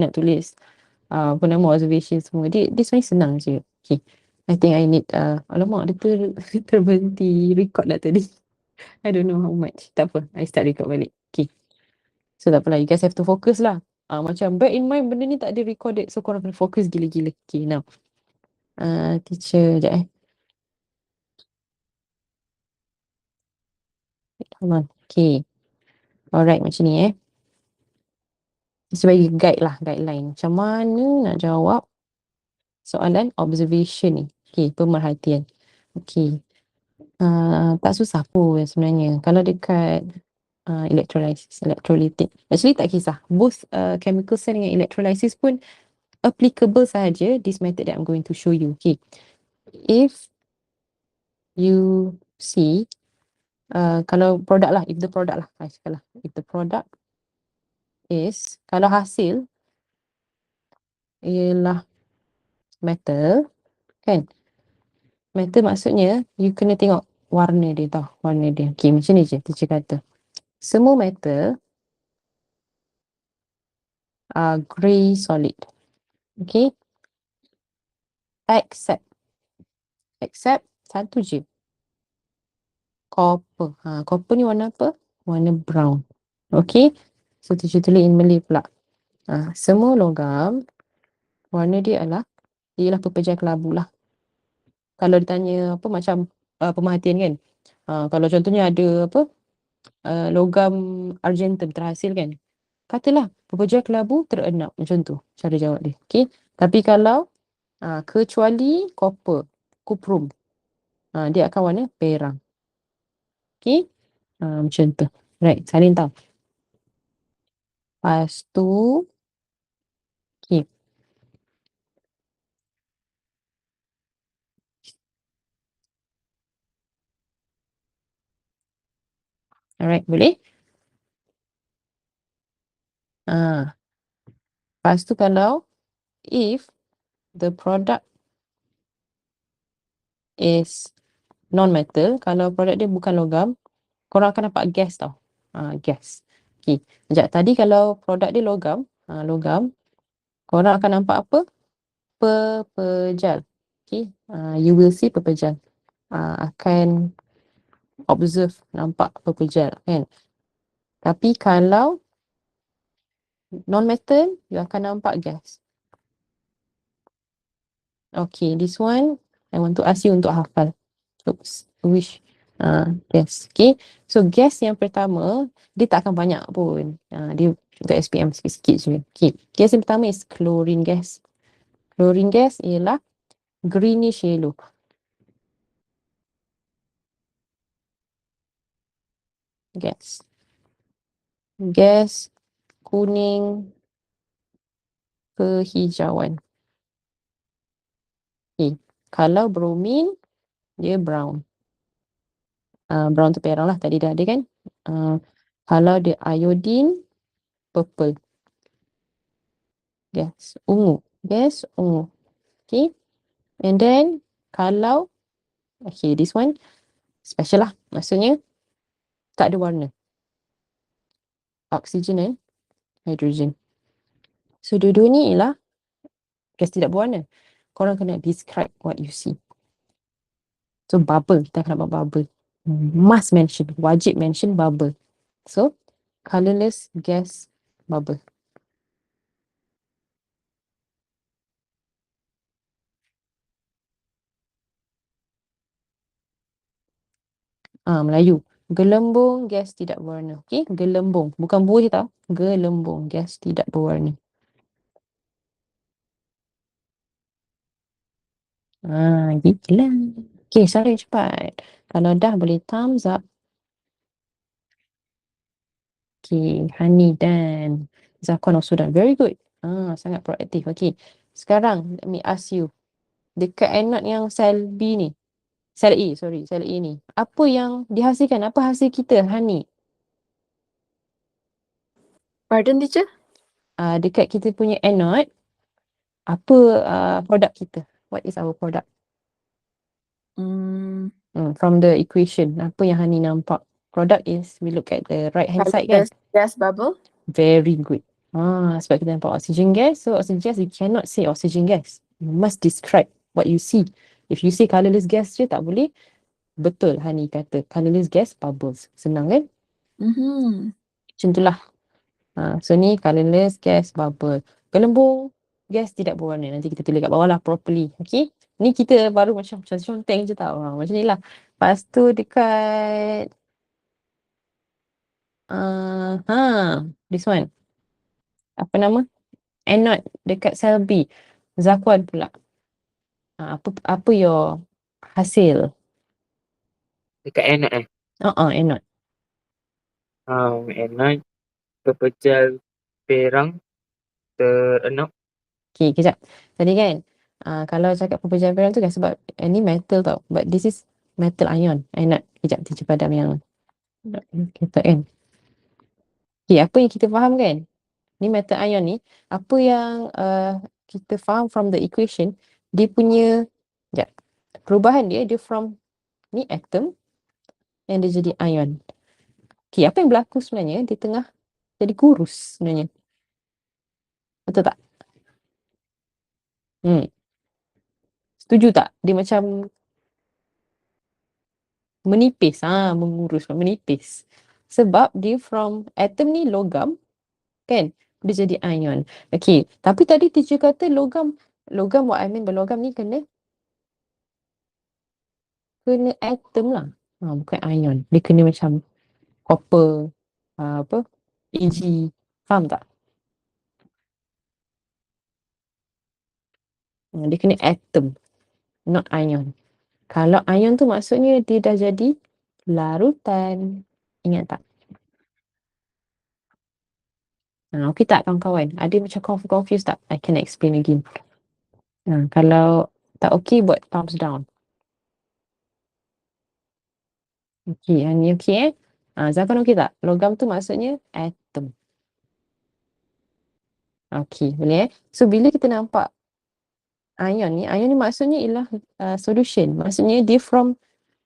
nak tulis apa nama observation semua. Dia sebenarnya senang je. Okay. I think I need alamak dia terberhenti record lah tadi. I don't know how much. Tak apa. I start record balik. Okay. So tak apalah. You guys have to focus lah. Macam bear in mind benda ni tak ada recorded. So korang kena fokus gila-gila. Okay, now. Teacher, sekejap Hold on. Okay. Alright, macam ni sebagai guide lah, guideline. Macam mana nak jawab soalan observation ni. Okay, pemerhatian. Okay. Tak susah pun sebenarnya. Kalau dekat electrolysis, electrolytic. Actually tak kisah. Both chemical cell dengan electrolysis pun applicable sahaja this method that I'm going to show you. Okay. If you see, kalau produk lah, if the product lah, if the product is, kalau hasil ialah metal, kan? Metal maksudnya, you kena tengok warna dia tau, warna dia. Okay, macam ni je, teacher kata. Semua metal grey solid. Okay. Except satu je. Copper. Copper ni warna apa? Warna brown. Okay. So teacher tulis in Malay pula. Semua logam warna dia ialah pepejal kelabu lah. Kalau ditanya apa macam pemerhatian kan. Kalau contohnya ada apa logam argentum terhasil kan. Katalah pepejal kelabu terenap, macam tu cara jawab dia. Okay. Tapi kalau kecuali copper, cuprum, dia akan warna perang. Okay. Macam tu. Right, salin tahu. Lepas tu, okay. Alright, boleh? Lepas tu kalau if the product is non-metal, kalau produk dia bukan logam, korang akan dapat gas tau. Gas. Okay. Sekejap, tadi kalau produk dia logam, korang akan nampak apa? Pepejal. Okay. You will see pepejal. Akan observe, nampak pepejal kan. Tapi kalau non-metal, you akan nampak gas. Okay, this one I want to ask you untuk hafal. Oops, wish. Gas. Okay, so gas yang pertama dia tak akan banyak pun. Dia untuk SPM sikit-sikit je. Okay, gas yang pertama is chlorine gas. Chlorine gas ialah greenish yellow. Gas. Gas kuning kehijauan. Okay, kalau bromine dia brown. Brown tu perang lah, tadi dah ada kan. Kalau dia iodine, purple. Gas ungu. Gas ungu. Okay. And then, kalau, okay, this one, special lah. Maksudnya, tak ada warna. Oxygen and hydrogen. So, dua-dua ni ialah gas tidak berwarna. Korang kena describe what you see. So, bubble. Kita akan nampak bubble. Must mention. Wajib mention bubble. So, colorless gas bubble. Melayu. Gelembung gas tidak berwarna. Okay, gelembung. Bukan buih tau. Gelembung gas tidak berwarna. Gila. Okay, sorry cepat. Kalau dah boleh thumbs up. Okay, Hani dan Zakon also done. Very good. Sangat proaktif. Okay, sekarang let me ask you. Dekat anode yang sel B ni. Sel A, sorry. Sel A ni. Apa yang dihasilkan? Apa hasil kita, Hani? Pardon, teacher? Dekat kita punya anode, apa produk kita? What is our product? From the equation, apa yang Hani nampak? Product is, we look at the right hand side kan? Gas bubble. Very good. Sebab kita nampak oxygen gas. So oxygen gas, you cannot say oxygen gas. You must describe what you see. If you say colourless gas je tak boleh, betul Hani kata colourless gas bubbles. Senang kan? Macam itulah. So ni colourless gas bubble. Gelembung gas tidak berwarna. Nanti kita tulis kat bawah lah properly. Okay. Ni kita baru macam conteng je tau. Macam ni lah. Lepas tu dekat this one. Apa nama? Anode dekat sel B. Zakuan pula. Apa your hasil? Dekat anode Anode. anode pepejal perang terenok. Okay, kejap. Tadi kan, kalau cakap pepecahan peran tu kan sebab ni metal tau. But this is metal ion. Anode. Kejap, teacher padam yang kita kan. Okay, apa yang kita faham kan? Ni metal ion ni, apa yang kita faham from the equation, dia punya, sekejap, perubahan dia from ni atom, yang dia jadi ion. Okay, apa yang berlaku sebenarnya, dia tengah jadi kurus sebenarnya. Betul tak? Setuju tak? Dia macam menipis, mengurus, menipis. Sebab dia from atom ni logam, kan? Dia jadi ion. Okay, tapi tadi teacher kata logam what I mean by logam ni kena atom lah. Bukan ion. Dia kena macam copper, apa? Ag. Faham tak? Dia kena atom, not ion. Kalau ion tu maksudnya dia dah jadi larutan. Ingat tak? Okay tak kawan-kawan? Ada macam confused tak? I can explain again. Kalau tak okay, buat thumbs down. Okay, yang ni okay Zafan okay tak? Logam tu maksudnya atom. Okay, boleh So, bila kita nampak ion ni maksudnya ialah solution. Maksudnya dia from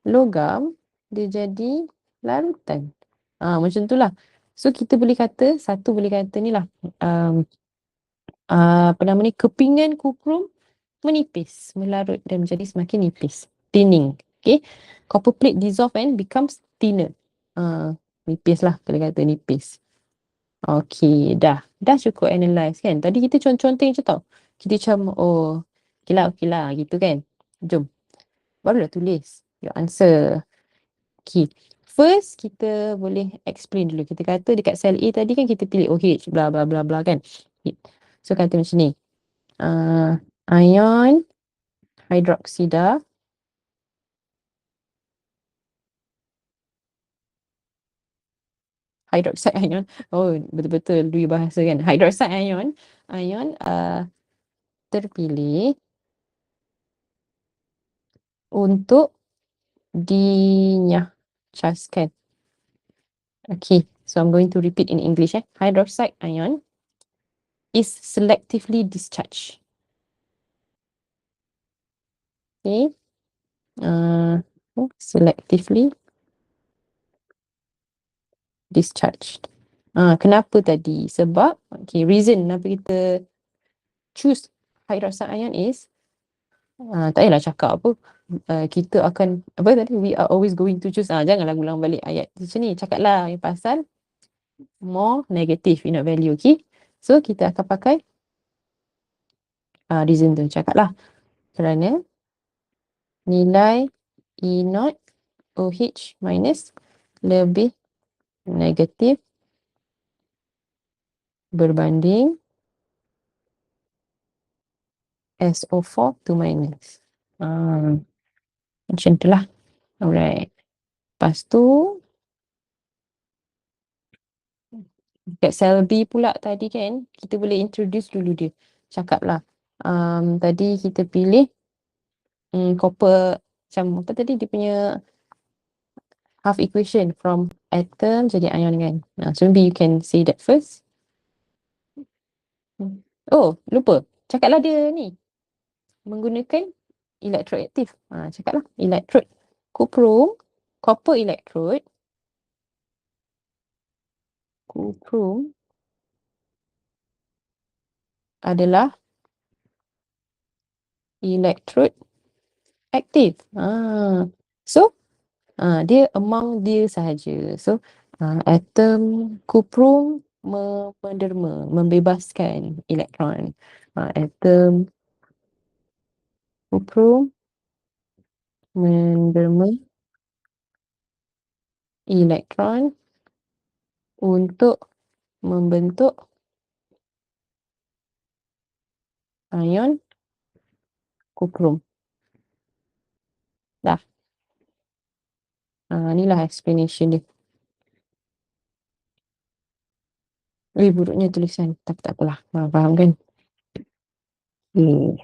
logam, dia jadi larutan. Macam tu lah. So, kita boleh kata, satu boleh kata ni lah, apa nama ni, kepingan kukrum menipis, melarut dan menjadi semakin nipis. Thinning. Okay. Copper plate dissolve and becomes thinner. Nipis lah kalau kata nipis. Okay, dah cukup analyse kan. Tadi kita conteng je tau. Kita macam, okay lah, gitu kan. Jom. Barulah tulis your answer. Okay. First, kita boleh explain dulu. Kita kata dekat sel A tadi kan kita pilih OH, bla bla bla bla kan. So, kata macam ni. Ion hydroxide hydroxide ion. Betul-betul dua bahasa kan. Hydroxide ion terpilih untuk dinyahcaskan. Okay, so I'm going to repeat in English. Hydroxide ion is selectively discharged. Okay, selectively discharged. Kenapa tadi? Sebab, okay, reason kenapa kita choose hydroxide ion is, tak payahlah cakap apa, kita akan, apa tadi, we are always going to choose, janganlah ulang balik ayat macam ni, cakaplah yang pasal more negative inert value, okay. So, kita akan pakai reason tu, cakaplah kerana nilai E naught OH minus lebih negatif berbanding SO4 to minus. Macam tu lah. Alright. Lepas tu, dekat sel B pula tadi kan, kita boleh introduce dulu dia. Cakap lah. Tadi kita pilih copper, macam apa tadi dia punya half equation from atom jadi ion kan. So maybe you can say that first. Lupa. Cakaplah dia ni. Menggunakan elektroaktif. Cakaplah elektrod. Cuprum, copper electrode. Cuprum adalah electrode aktif. So, dia among dia sahaja. So, atom kuprum menderma, membebaskan elektron. Atom kuprum menderma elektron untuk membentuk ion kuprum. Dah. Inilah explanation dia. Buruknya tulisan. Tapi tak apalah. Faham kan? Okay.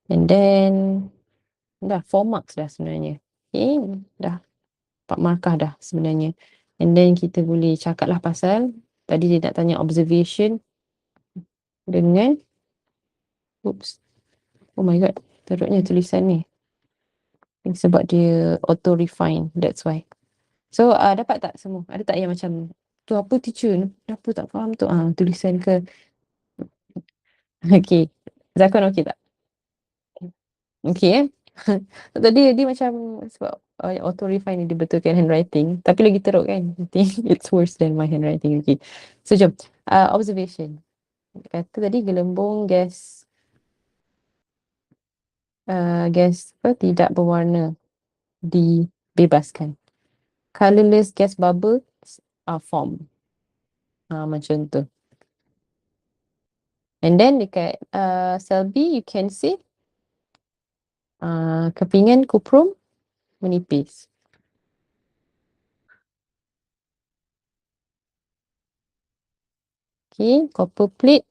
And then dah 4 marks dah sebenarnya. Okay. Dah 4 markah dah sebenarnya. And then kita boleh cakap lah pasal tadi dia nak tanya observation dengan oops. Oh my god. Teruknya tulisan ni. Sebab dia auto refine. That's why. So dapat tak semua? Ada tak yang macam tu apa teacher? Apa tak faham tu? Tulisan ke? Okay. Zakon okay tak? Okay Tadi dia macam sebab auto refine ni dia betulkan handwriting. Tapi lagi teruk kan? I think it's worse than my handwriting. Okay. So jom. Observation. Kata tadi gelembung gas gas tidak berwarna dibebaskan. Colorless gas bubbles are formed. Macam tu. And then dekat cell B you can see kepingan kuprum menipis. Okay, copper plate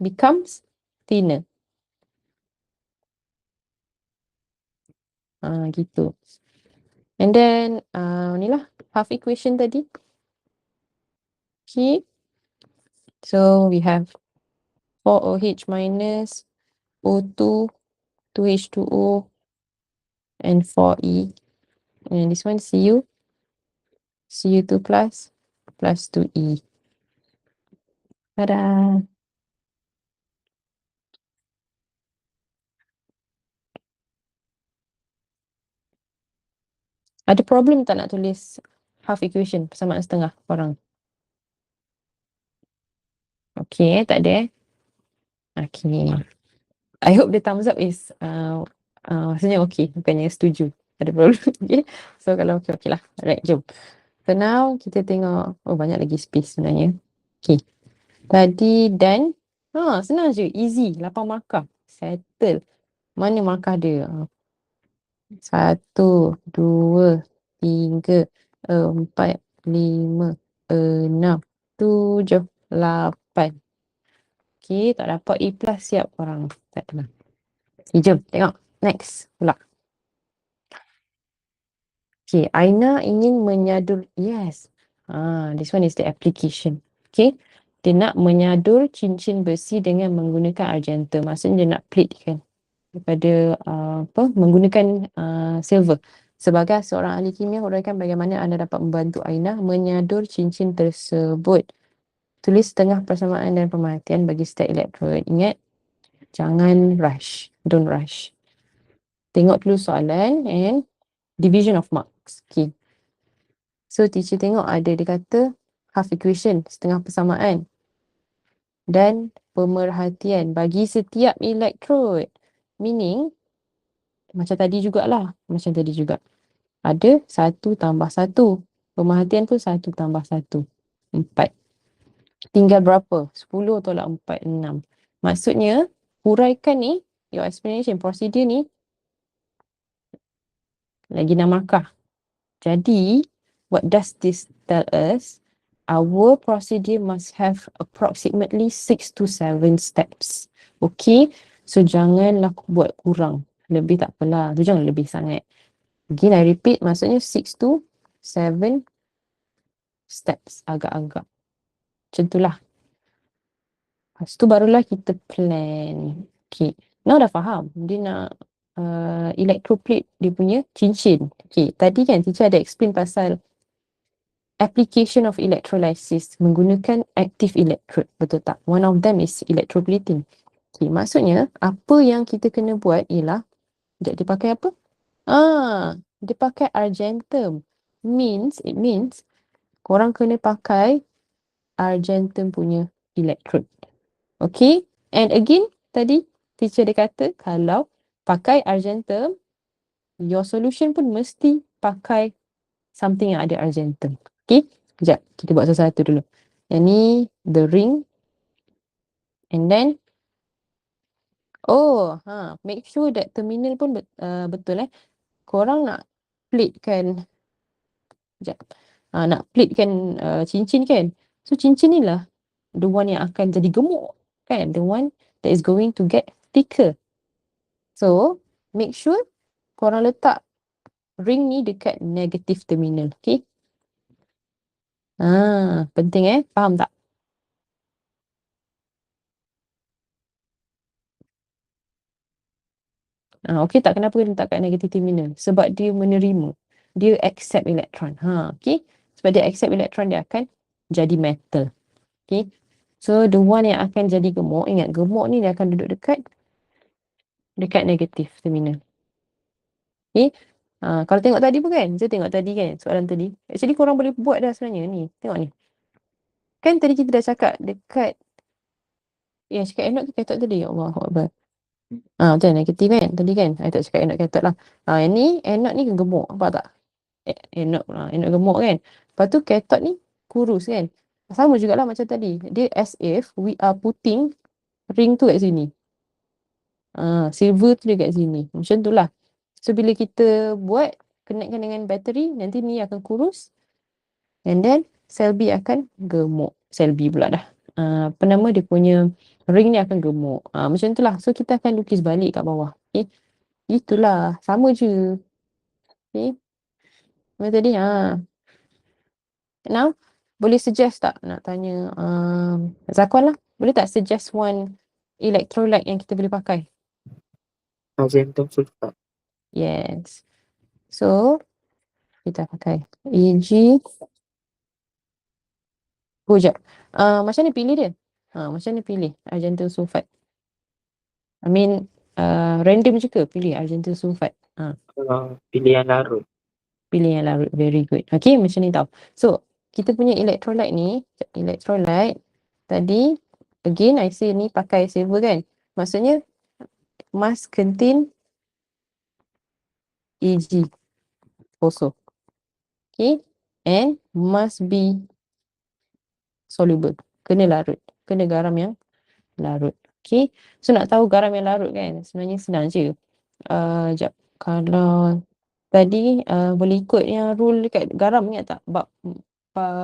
becomes thinner. Gitu. And then ni lah half equation tadi. Okay. So we have 4OH minus O2 2H2O and 4E. And this one Cu2 plus 2E. Tada! Ada problem tak nak tulis half equation persamaan setengah korang? Okay, tak ada Okay. I hope the thumbs up is maksudnya okay, bukannya setuju. Ada problem. Okay. So kalau okay lah. Alright, jom. So now kita tengok, banyak lagi space sebenarnya. Okay. Tadi dan senang je, easy, 8 markah. Settle. Mana markah dia? 1, 2, 3, 4, 5, 6, 7, 8. Okay, tak dapat A plus siap korang. Tak ada. Okay, jom tengok. Next pula. Okay, Aina ingin menyadur. Yes. This one is the application. Okay. Dia nak menyadur cincin besi dengan menggunakan argenta. Maksudnya dia nak plate kan. Daripada menggunakan silver. Sebagai seorang ahli kimia, huraikan bagaimana anda dapat membantu Aina menyadur cincin tersebut. Tulis setengah persamaan dan pemerhatian bagi setiap elektrod. Ingat, jangan rush. Don't rush. Tengok dulu soalan and division of marks. Okay. So teacher tengok ada dia kata half equation, setengah persamaan. Dan pemerhatian bagi setiap elektrod. Meaning, macam tadi jugalah. Macam tadi juga. Ada 1 tambah 1. Pemerhatian pun 1 tambah 1. 4. Tinggal berapa? 10 tolak 4, 6. Maksudnya, huraikan ni, your explanation, procedure ni, lagi 6 markah. Jadi, what does this tell us? Our procedure must have approximately 6 to 7 steps. Okay? So, janganlah buat kurang. Lebih tak apalah. Tu jangan lebih sangat. Again, I repeat. Maksudnya 6 to 7 steps. Agak-agak. Macam itulah. Lepas tu barulah kita plan. Okay. Now dah faham. Dia nak electroplate dia punya cincin. Okay. Tadi kan teacher ada explain pasal application of electrolysis menggunakan active electrode. Betul tak? One of them is electroplating. Okay, maksudnya apa yang kita kena buat ialah dia pakai apa? Dia pakai argentum. It means korang kena pakai argentum punya electrode. Okay? And again, tadi teacher dia kata kalau pakai argentum, your solution pun mesti pakai something yang ada argentum. Okay? Sekejap, kita buat satu-satu dulu. Yang ni, the ring. And then, make sure that terminal pun betul Korang nak pleatkan, sekejap. Nak pleatkan cincin kan? So, cincin ni lah the one yang akan jadi gemuk kan? The one that is going to get thicker. So, make sure korang letak ring ni dekat negative terminal. Okay? Penting faham tak? Okay tak? Kenapa dia letak kat negative terminal? Sebab dia menerima. Dia accept electron. Okay? Sebab dia accept electron, dia akan jadi metal. Okay? So, the one yang akan jadi gemuk, ingat gemuk ni dia akan duduk dekat negative terminal. Okay? Kalau tengok tadi pun kan? Saya tengok tadi kan? Soalan tadi. Actually, korang boleh buat dah sebenarnya ni. Tengok ni. Kan tadi kita dah cakap dekat, cakap anode ke cathode tadi? Ya Allah. Macam negatif kan? Tadi kan? I tak cakap anode cathode lah. Yang ni, anode ni gemuk. Nampak tak? Anode gemuk kan? Lepas tu cathode ni kurus kan? Sama jugalah macam tadi. Dia as if we are putting ring tu kat sini. Silver tu dia kat sini. Macam tu lah. So, bila kita buat, connectkan dengan bateri, nanti ni akan kurus. And then, sel B akan gemuk. Sel B pula dah. Apa nama dia punya ring ni akan gemuk. Macam tu lah. So, kita akan lukis balik kat bawah. Okay. Itulah. Sama je. Okay. Macam tadi. Now, boleh suggest tak nak tanya Zakwan lah. Boleh tak suggest one electrolyte yang kita boleh pakai? Argentum sulfat. Yes. So, kita pakai Ag. Sekejap. Macam ni pilih dia? Macam ni pilih argentum sulfat? I mean, random je ke pilih argentum sulfat? Pilih yang larut. Pilih yang larut. Very good. Okay, macam ni tau. So, kita punya electrolyte ni, tadi, again, I say ni pakai silver kan? Maksudnya, must contain Ag also. Okay, and must be soluble. Kena larut. Kena garam yang larut. Okay, so nak tahu garam yang larut kan? Sebenarnya senang je. Sekejap. Kalau tadi boleh ikut yang rule dekat garam, ingat tak? Bab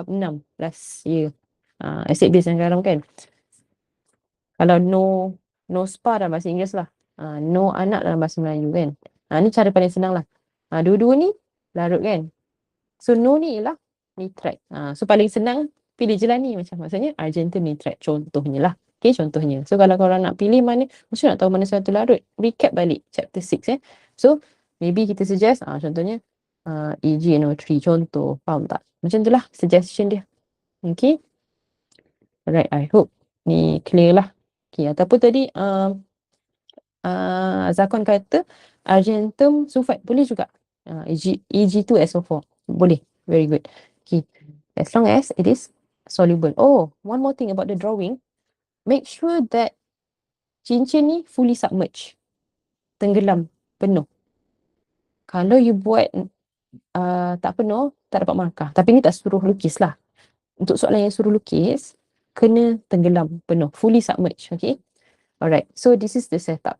6 last year. Acid base dan garam kan? Kalau no spa dalam bahasa Inggeris lah. No anak dalam bahasa Melayu kan? Ni cara paling senang lah. Dua-dua ni larut kan? So no ni ialah nitrate. So paling senang pilih je lah ni. Macam maksudnya argentum nitrate contohnya lah. Okay, contohnya. So kalau korang nak pilih mana, mesti nak tahu mana satu larut. Recap balik chapter 6 So maybe kita suggest contohnya EgNO3 contoh. Faham tak? Macam tu lah suggestion dia. Okay. Alright, I hope ni clear lah. Okay, ataupun tadi Zakon kata argentum sulfat boleh juga. Ag2SO4 boleh. Very good. Okay. As long as it is soluble. Oh, one more thing about the drawing. Make sure that cincin ni fully submerged. Tenggelam penuh. Kalau you buat tak penuh, tak dapat markah. Tapi ni tak suruh lukis lah. Untuk soalan yang suruh lukis, kena tenggelam penuh. Fully submerged. Okay. Alright. So this is the setup.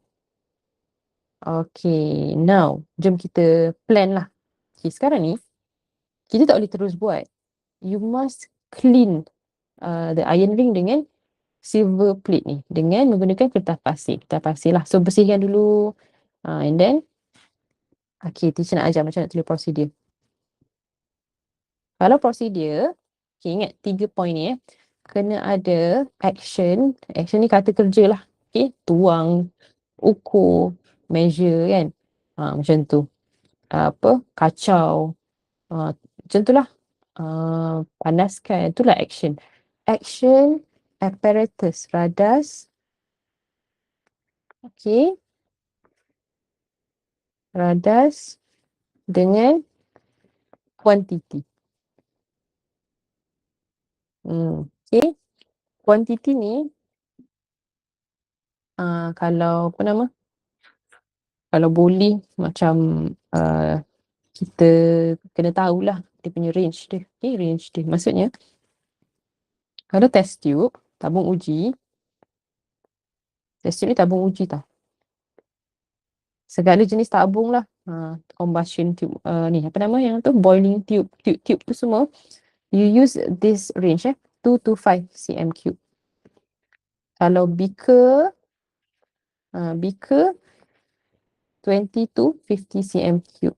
Okay. Now, jom kita plan lah. Okay, sekarang ni, kita tak boleh terus buat. You must clean the iron ring dengan silver plate ni. Dengan menggunakan kertas pasir. Kertas pasir lah. So, bersihkan dulu. And then, okay, teacher nak ajar macam nak tulis prosedur. Kalau prosedur, okay, ingat 3 point ni kena ada action. Action ni kata kerja lah. Okay, tuang, ukur, measure kan. Macam tu. Kacau. Macam tu lah. Panaskan. Itulah action. Action, apparatus, radas, Okay. Radas dengan kuantiti. Okay. Kuantiti ni, kalau apa nama? Kalau boleh macam kita kena tahulah dia punya range dia. Okay, range dia. Maksudnya, kalau test tube, tabung uji, test tube ni tabung uji tau. Segala jenis tabung lah. Combustion tube, ni apa nama yang tu? Boiling tube. Tube tu semua. You use this range 2 to 5 cm cube. Kalau beaker, beaker 20 to 50 cm cube.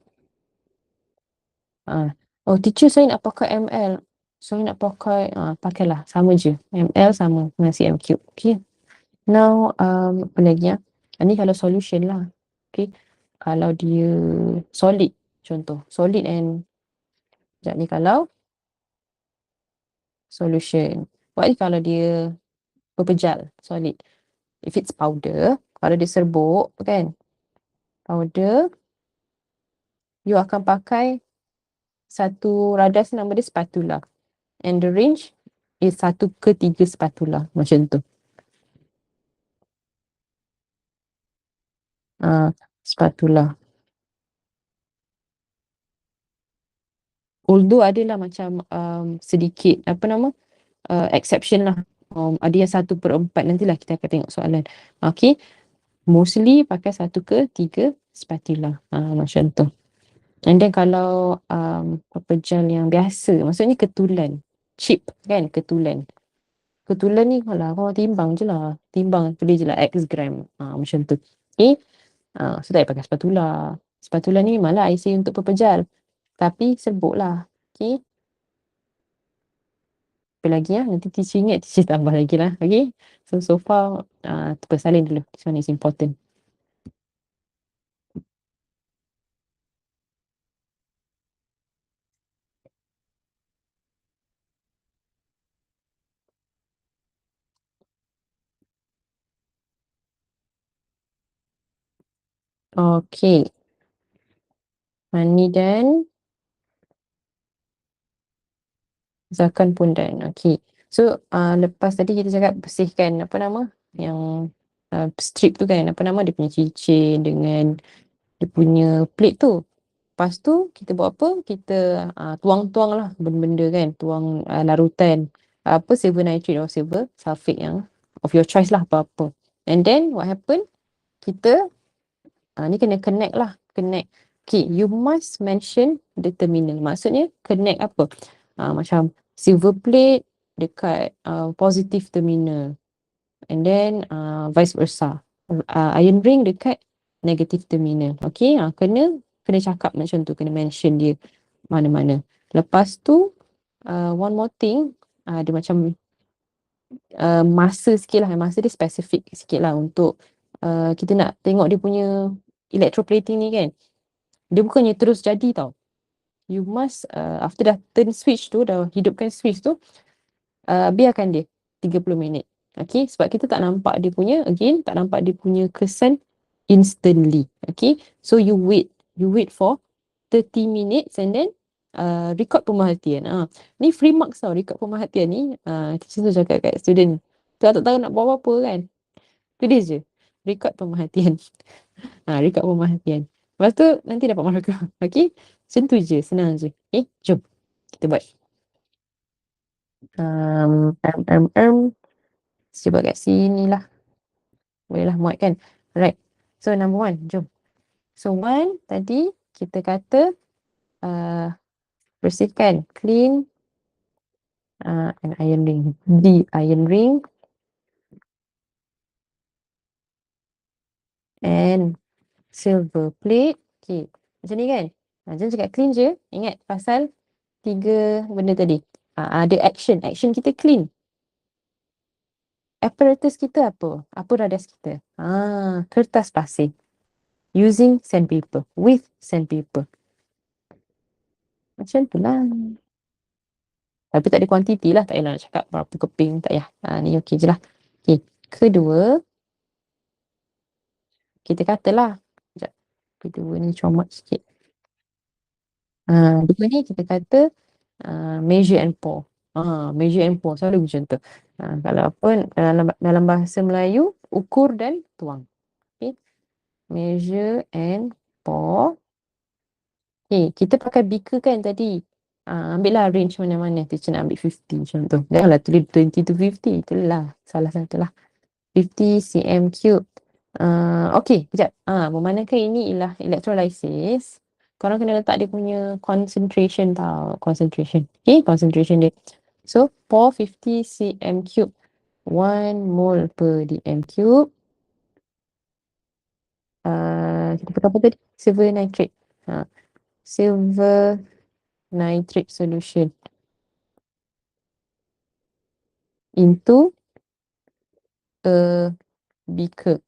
Oh, teacher saya nak pakai ml. Saya nak pakai, pakailah. Sama je. ml sama dengan cm cube. Okay. Now, apa lagi ya? Ini kalau solution lah. Okay. Kalau dia solid, contoh. Solid and, sekejap ni kalau solution. Buat ni kalau dia berpejal, solid. If it's powder, kalau dia serbuk, kan? Powder, you akan pakai satu radas, nama dia spatula. And the range is 1/3 spatula. Macam tu. Spatula. Although adalah macam sedikit, apa nama? Exception lah. Ada yang 1/4. Nantilah kita akan tengok soalan. Okay. Mostly pakai 1/3 spatula. Macam tu. And then kalau pepejal yang biasa, maksudnya ketulan. Chip kan, ketulan. Ketulan ni kalau kau timbang je lah. Timbang, tulis je lah X gram. Macam tu. Okay. So tak payah pakai spatula. Spatula ni memanglah IC untuk pepejal. Tapi serbuk lah. Okay. Apa lagi ya? Nanti teacher ingat, teacher tambah lagi lah. Okay. So far, tersalin dulu. This one is important. Okay. Mani dan Zakan pun dan. Okay. So, lepas tadi kita cakap bersihkan apa nama? Yang strip tu kan. Apa nama? Dia punya cincin dengan dia punya plate tu. Lepas tu, kita buat apa? Kita tuang-tuang lah benda-benda kan. Tuang larutan. Apa? Silver nitrate or silver sulfate yang of your choice lah apa-apa. And then, what happen? Kita, ni kena connect lah. Connect. Okay, you must mention the terminal. Maksudnya, connect apa? Macam silver plate dekat positive terminal. And then vice versa. Iron ring dekat negative terminal. Okay, kena cakap macam tu. Kena mention dia mana-mana. Lepas tu, one more thing. Dia macam masa sikit lah. Masa dia spesifik sikit lah untuk kita nak tengok dia punya electroplating ni kan. Dia bukannya terus jadi tau. You must, after dah turn switch tu, dah hidupkan switch tu, biarkan dia 30 minit. Okay, sebab kita tak nampak dia punya, again, tak nampak dia punya kesan instantly. Okay, so you wait for 30 minutes and then record pemerhatian. Ni free marks tau, record pemerhatian ni. Teacher tu cakap kat student, tu tak tahu nak buat apa kan. Tulis je, record pemerhatian. Record pemerhatian. Lepas tu, nanti dapat markah. Okay, macam tu je, senang je. Okay, jom kita buat. Cuba kat sini lah. Bolehlah muat kan. Alright. So number 1, jom. So 1 tadi kita kata bersihkan, clean an iron ring. The iron ring and silver plate. Okay. Macam ni kan. Jangan cakap clean je. Ingat pasal 3 benda tadi. Ada action. Action kita clean. Apparatus kita apa? Apa radas kita? Kertas pasir. Using sandpaper. With sandpaper. Macam tu lah. Tapi tak ada kuantiti lah. Tak payah nak cakap berapa keping. Tak payah. Ni okey je lah. Okay. Kedua. kita katalah. Sekejap. Dua ni comot sikit. Dua ni kita kata measure and pour. Measure and pour. Selalu macam tu. Kalau apa, dalam bahasa Melayu, ukur dan tuang. Okay. Measure and pour. Okay, kita pakai beaker kan tadi. Ambil lah range mana-mana. Teacher nak ambil 50 macam tu. Janganlah tulis 20 to 50. Itulah salah satu lah. 50 cm cube. Okay, kejap. Memandangkan ini ialah electrolysis. Korang kena letak dia punya concentration tau. Concentration. Okay, concentration dia. So, pour 50 cm cube. 1 mole per dm cube. Kita pakai apa tadi? Silver nitrate. Silver nitrate solution into a beaker.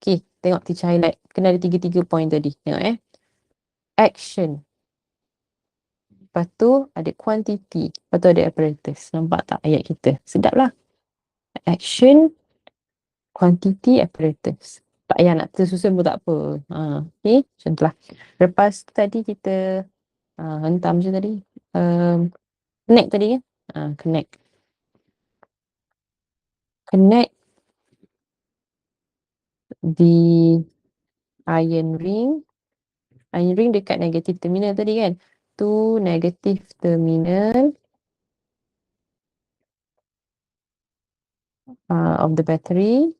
Okay, tengok teacher highlight. Kena ada 3 point tadi. Tengok action. Lepas tu ada quantity. Lepas tu ada apparatus. Nampak tak ayat kita? Sedap lah. Action, quantity, apparatus. Tak payah nak tersusun pun tak apa. Okay, macam tu lah. Lepas tu tadi kita hentam je tadi. Connect tadi kan? Connect. Connect the iron ring. Iron ring dekat negative terminal tadi kan? To negative terminal of the battery.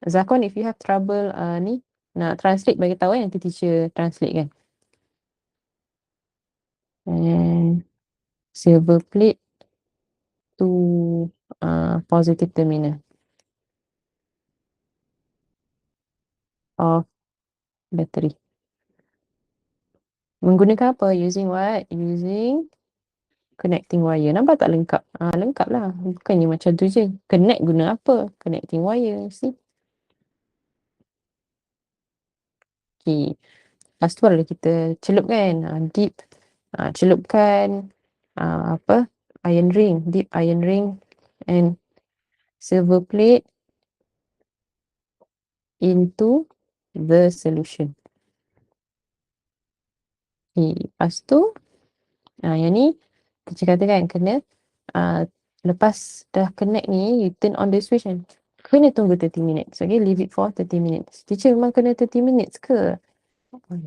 Zakon, if you have trouble ni nak translate, bagi tahu nanti teacher translate kan. And silver plate to positive terminal of battery. Menggunakan apa? Using what? Using connecting wire. Nampak tak lengkap? Lengkap lah. Bukannya macam tu je. Connect guna apa? Connecting wire. See? Okay. Lepas tu baru kita celup kan. Dip. Celupkan apa? Iron ring. Dip iron ring and silver plate into the solution. Okay. Lepas tu yang ni kita katakan kena lepas dah connect ni, you turn on the switch kan, kena tunggu 30 minutes. Okay, leave it for 30 minutes. Teacher, memang kena 30 minutes ke?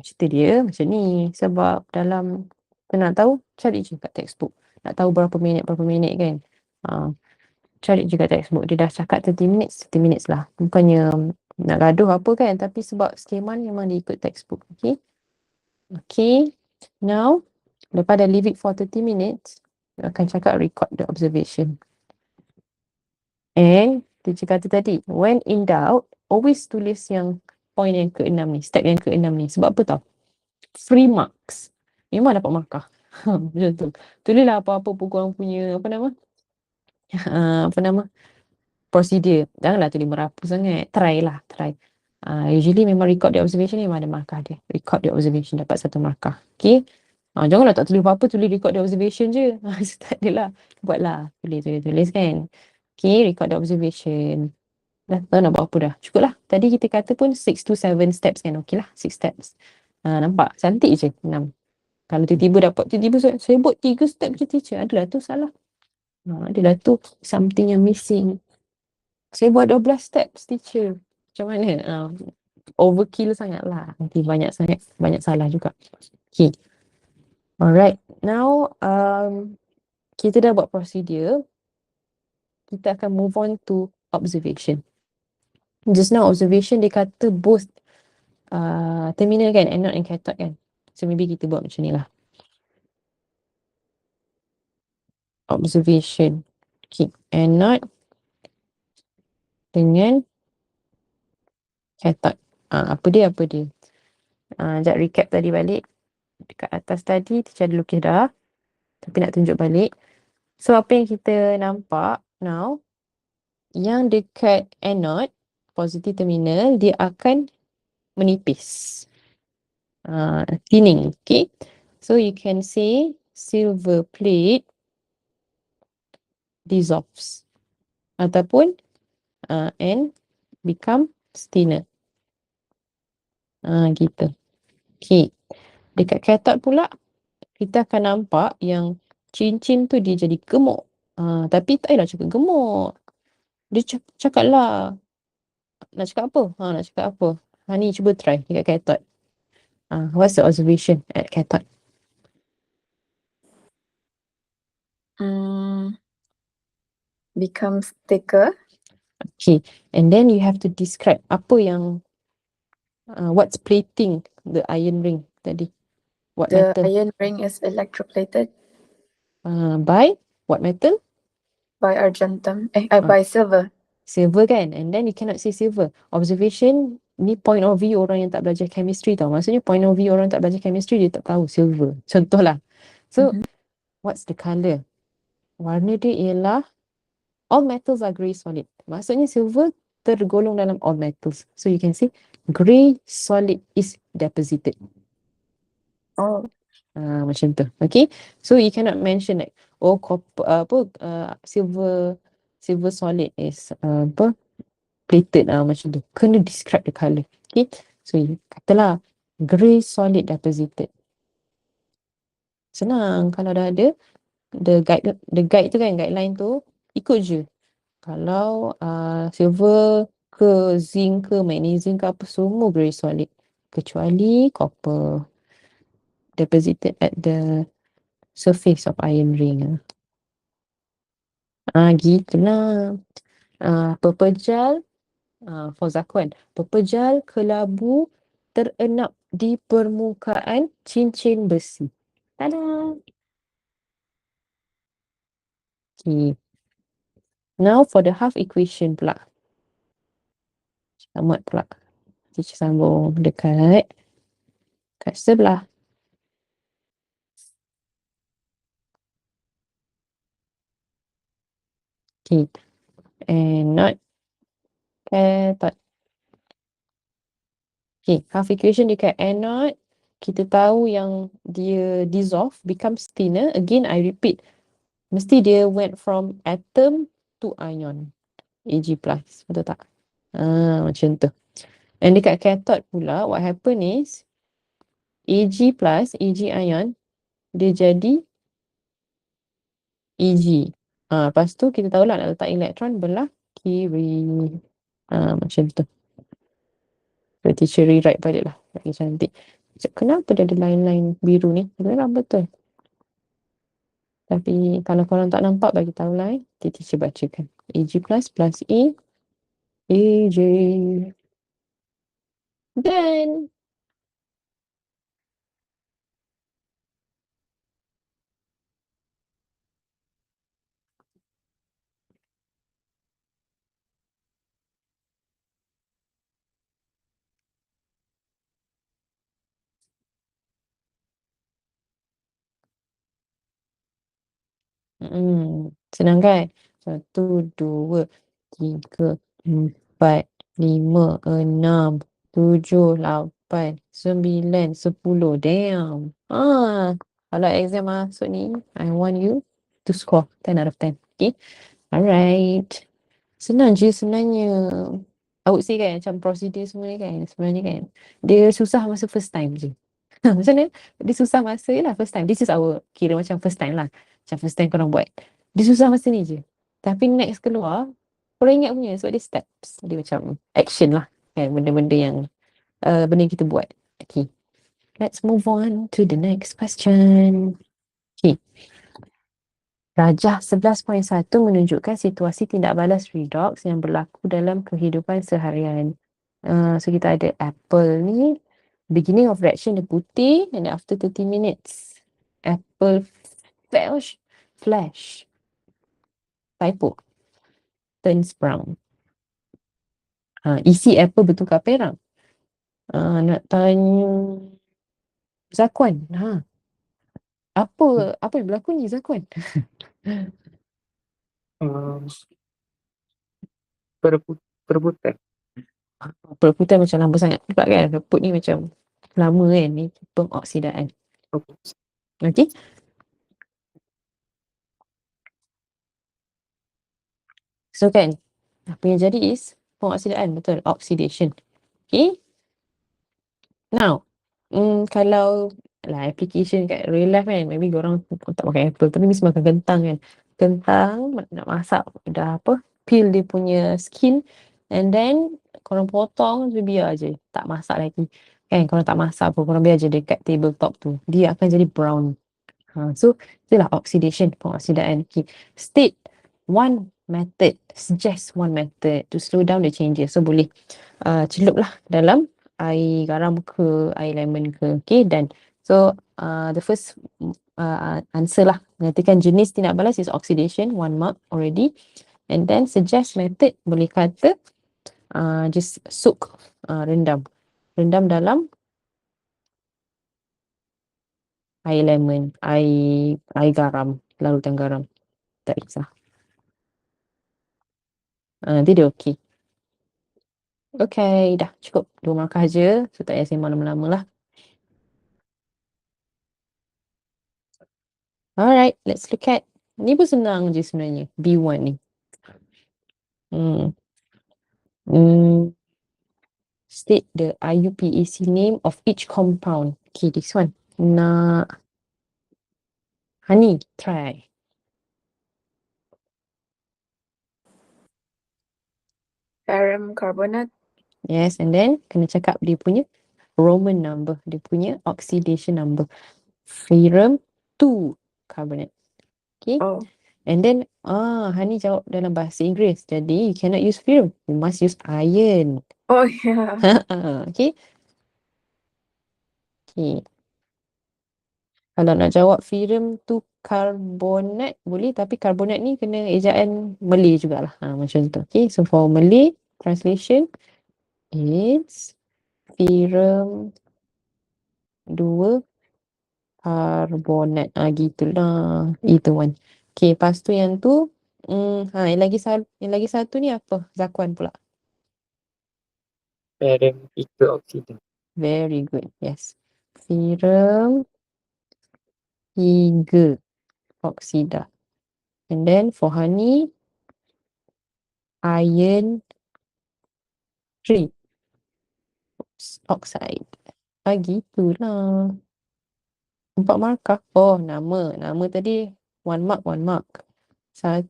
Cerita dia macam ni. Sebab dalam, nak tahu, cari je kat textbook. Nak tahu berapa minit kan. Cari je kat textbook. Dia dah cakap 30 minutes, 30 minutes lah. Bukannya nak gaduh apa kan. Tapi sebab skema ni memang dia ikut textbook. Okay. Okay. Now, lepas dah leave it for 30 minutes, akan cakap record the observation. And teacher kata tadi, when in doubt, always tulis yang point yang ke-6 ni, step yang ke-6 ni. Sebab apa tau? Free marks. Memang dapat markah. Macam tu. Tulislah apa-apa pun korang punya, apa nama? Procedure. Janganlah tulis merapu sangat. Try lah. Usually memang record the observation ni memang ada markah dia. Record the observation dapat 1 markah. Okay. Janganlah tak tulis apa-apa, tulis record the observation je. Tak adalah. Buatlah. Tulis kan. Okay, record the observation. Dah tahu nak buat apa dah. Cukup lah. Tadi kita kata pun 6 to 7 steps kan. Okay lah, 6 steps. Nampak? Cantik je. 6. Kalau tiba-tiba saya buat 3 step je teacher. Adalah tu salah. Adalah tu something yang missing. Saya buat 12 steps teacher. Macam mana? Overkill sangat lah. Nanti banyak salah juga. Okay. Alright. Now, kita dah buat prosedur. Kita akan move on to observation. Just now observation dia kata both terminal kan, anode and cathode kan. So maybe kita buat macam ni lah. Observation. Okay, anode dengan cathode. Apa dia? Sekejap recap tadi balik. Dekat atas tadi, teacher ada lukis dah. Tapi nak tunjuk balik. So apa yang kita nampak now, yang dekat anode, positive terminal, dia akan menipis. Thinning, okay. So you can say silver plate dissolves ataupun and become thinner. Gitu. Okay. Dekat cathode pula, kita akan nampak yang cincin tu dia jadi gemuk. Tapi tak payahlah cakap gemuk. Dia cakap lah. Nak cakap apa? Nak cakap apa? Ni cuba try dekat cathode. What's the observation at cathode? Becomes thicker. Okay. And then you have to describe apa yang what's plating the iron ring tadi. What The metal? iron ring is electroplated By what metal? by argentum. By silver. Silver kan. And then you cannot say silver. Observation ni point of view orang yang tak belajar chemistry tau. Maksudnya point of view orang tak belajar chemistry dia tak tahu silver. Contohlah. So what's the colour? Warna dia ialah all metals are grey solid. Maksudnya silver tergolong dalam all metals. So you can say grey solid is deposited. Oh. Macam tu. Okay. So you cannot mention like copper silver solid is plated macam tu. Kena describe the colour. Okay. So you katalah grey solid deposited. Senang kalau dah ada the guide tu kan, guideline tu ikut je. Kalau silver ke zinc ke magnesium ke apa semua grey solid, kecuali copper deposited at the surface of iron ring. Gitulah. Pepejal for Zakuan, pepejal kelabu terenap di permukaan cincin besi. Tada! Okay. Now for the half equation pula. Selamat pula. Teacher sambung dekat kat sebelah. Okay. And not cathode. Okay. Half equation dekat anode. Kita tahu yang dia dissolve, becomes thinner. Again, I repeat. Mesti dia went from atom to ion. Ag+. Betul tak? Macam tu. And dekat cathode pula, what happen is Ag+, Ag ion, dia jadi Eg. Lepas tu kita tahulah nak letak elektron belah kiri. Macam tu. So teacher rewrite balik lah. Lagi cantik. Kenapa dia ada line-line biru ni? Sebenarnya betul. Tapi kalau korang tak nampak, bagi tahu lah. Teacher bacakan. Ag+, plus A, Ag. Done. Senang kan? 1, 2, 3, 4, 5, 6, 7, 8, 9, 10. Damn. Kalau exam masuk ni, I want you to score 10 out of 10. Okay? Alright. Senang je sebenarnya. I would say kan, macam prosedur semua ni kan, sebenarnya kan, dia susah masa first time je. Macam mana? Dia susah masa je lah first time. This is our, kira macam first time lah. Macam first time korang buat. Dia susah masa ni je. Tapi next keluar, korang ingat punya sebab dia steps. Dia macam action lah. Kan, benda-benda yang benda yang kita buat. Okay. Let's move on to the next question. Okay. Rajah 11.1 menunjukkan situasi tindak balas redox yang berlaku dalam kehidupan seharian. So kita ada apple ni, beginning of reaction dia putih, and after 30 minutes apple flash typo turns brown. Isi apple bertukar perang. Nak tanya Zakuan. Apa yang berlaku ni Zakuan? Perebutan. Perebutan macam lama sangat pula kan. Reput ni macam lama kan ni, pengoksidaan. Okay. So kan, apa yang jadi is pengoksidaan, betul, oxidation. Okay. Now, kalau lah application kat real life kan, maybe korang tak pakai apple tapi mesti makan kentang kan. Kentang nak masak dah peel dia punya skin, and then korang potong tu biar je, tak masak lagi. Kan korang tak masak pun, korang biar je dekat tabletop tu. Dia akan jadi brown. So itulah oxidation, pengoksidaan. Okay. State one method, suggest one method to slow down the changes. So boleh celuplah dalam air garam ke, air lemon ke. Okay, dan so the first answer lah, nyatakan jenis tindak balas is oxidation, 1 mark already. And then suggest method, boleh kata just soak, rendam dalam air lemon, air garam, larutan garam, tak kisah. Nanti dia okey. Okay, dah cukup 2 markah je, so tak payah sembang lama-lama lah. Alright, let's look at, ni pun senang je sebenarnya, B1 ni. State the IUPAC name of each compound. Okay, this one. Hani, try. Ferrum carbonate. Yes, and then kena cakap dia punya Roman number, dia punya oxidation number. Ferrum 2 carbonate. Okay. Oh. And then Hani jawab dalam bahasa Inggeris. Jadi you cannot use ferrum. You must use iron. Oh yeah. Okay. Okay. Kalau nak jawab ferrum tu karbonat boleh, tapi karbonat ni kena ejaan Malay jugalah. Macam tu. Okay. So for Malay translation, it's ferrum 2 karbonat. Gitulah. Itu one. Okay. Lepas tu yang tu, yang lagi satu ni apa? Zakuan pula. Ferrum 3 oksida. Very good. Yes. Ferrum 3 oksida. And then for Hani, iron 3 oxide. Gitulah. 4 markah. Oh, nama. Nama tadi 1 mark, 1 mark. 1.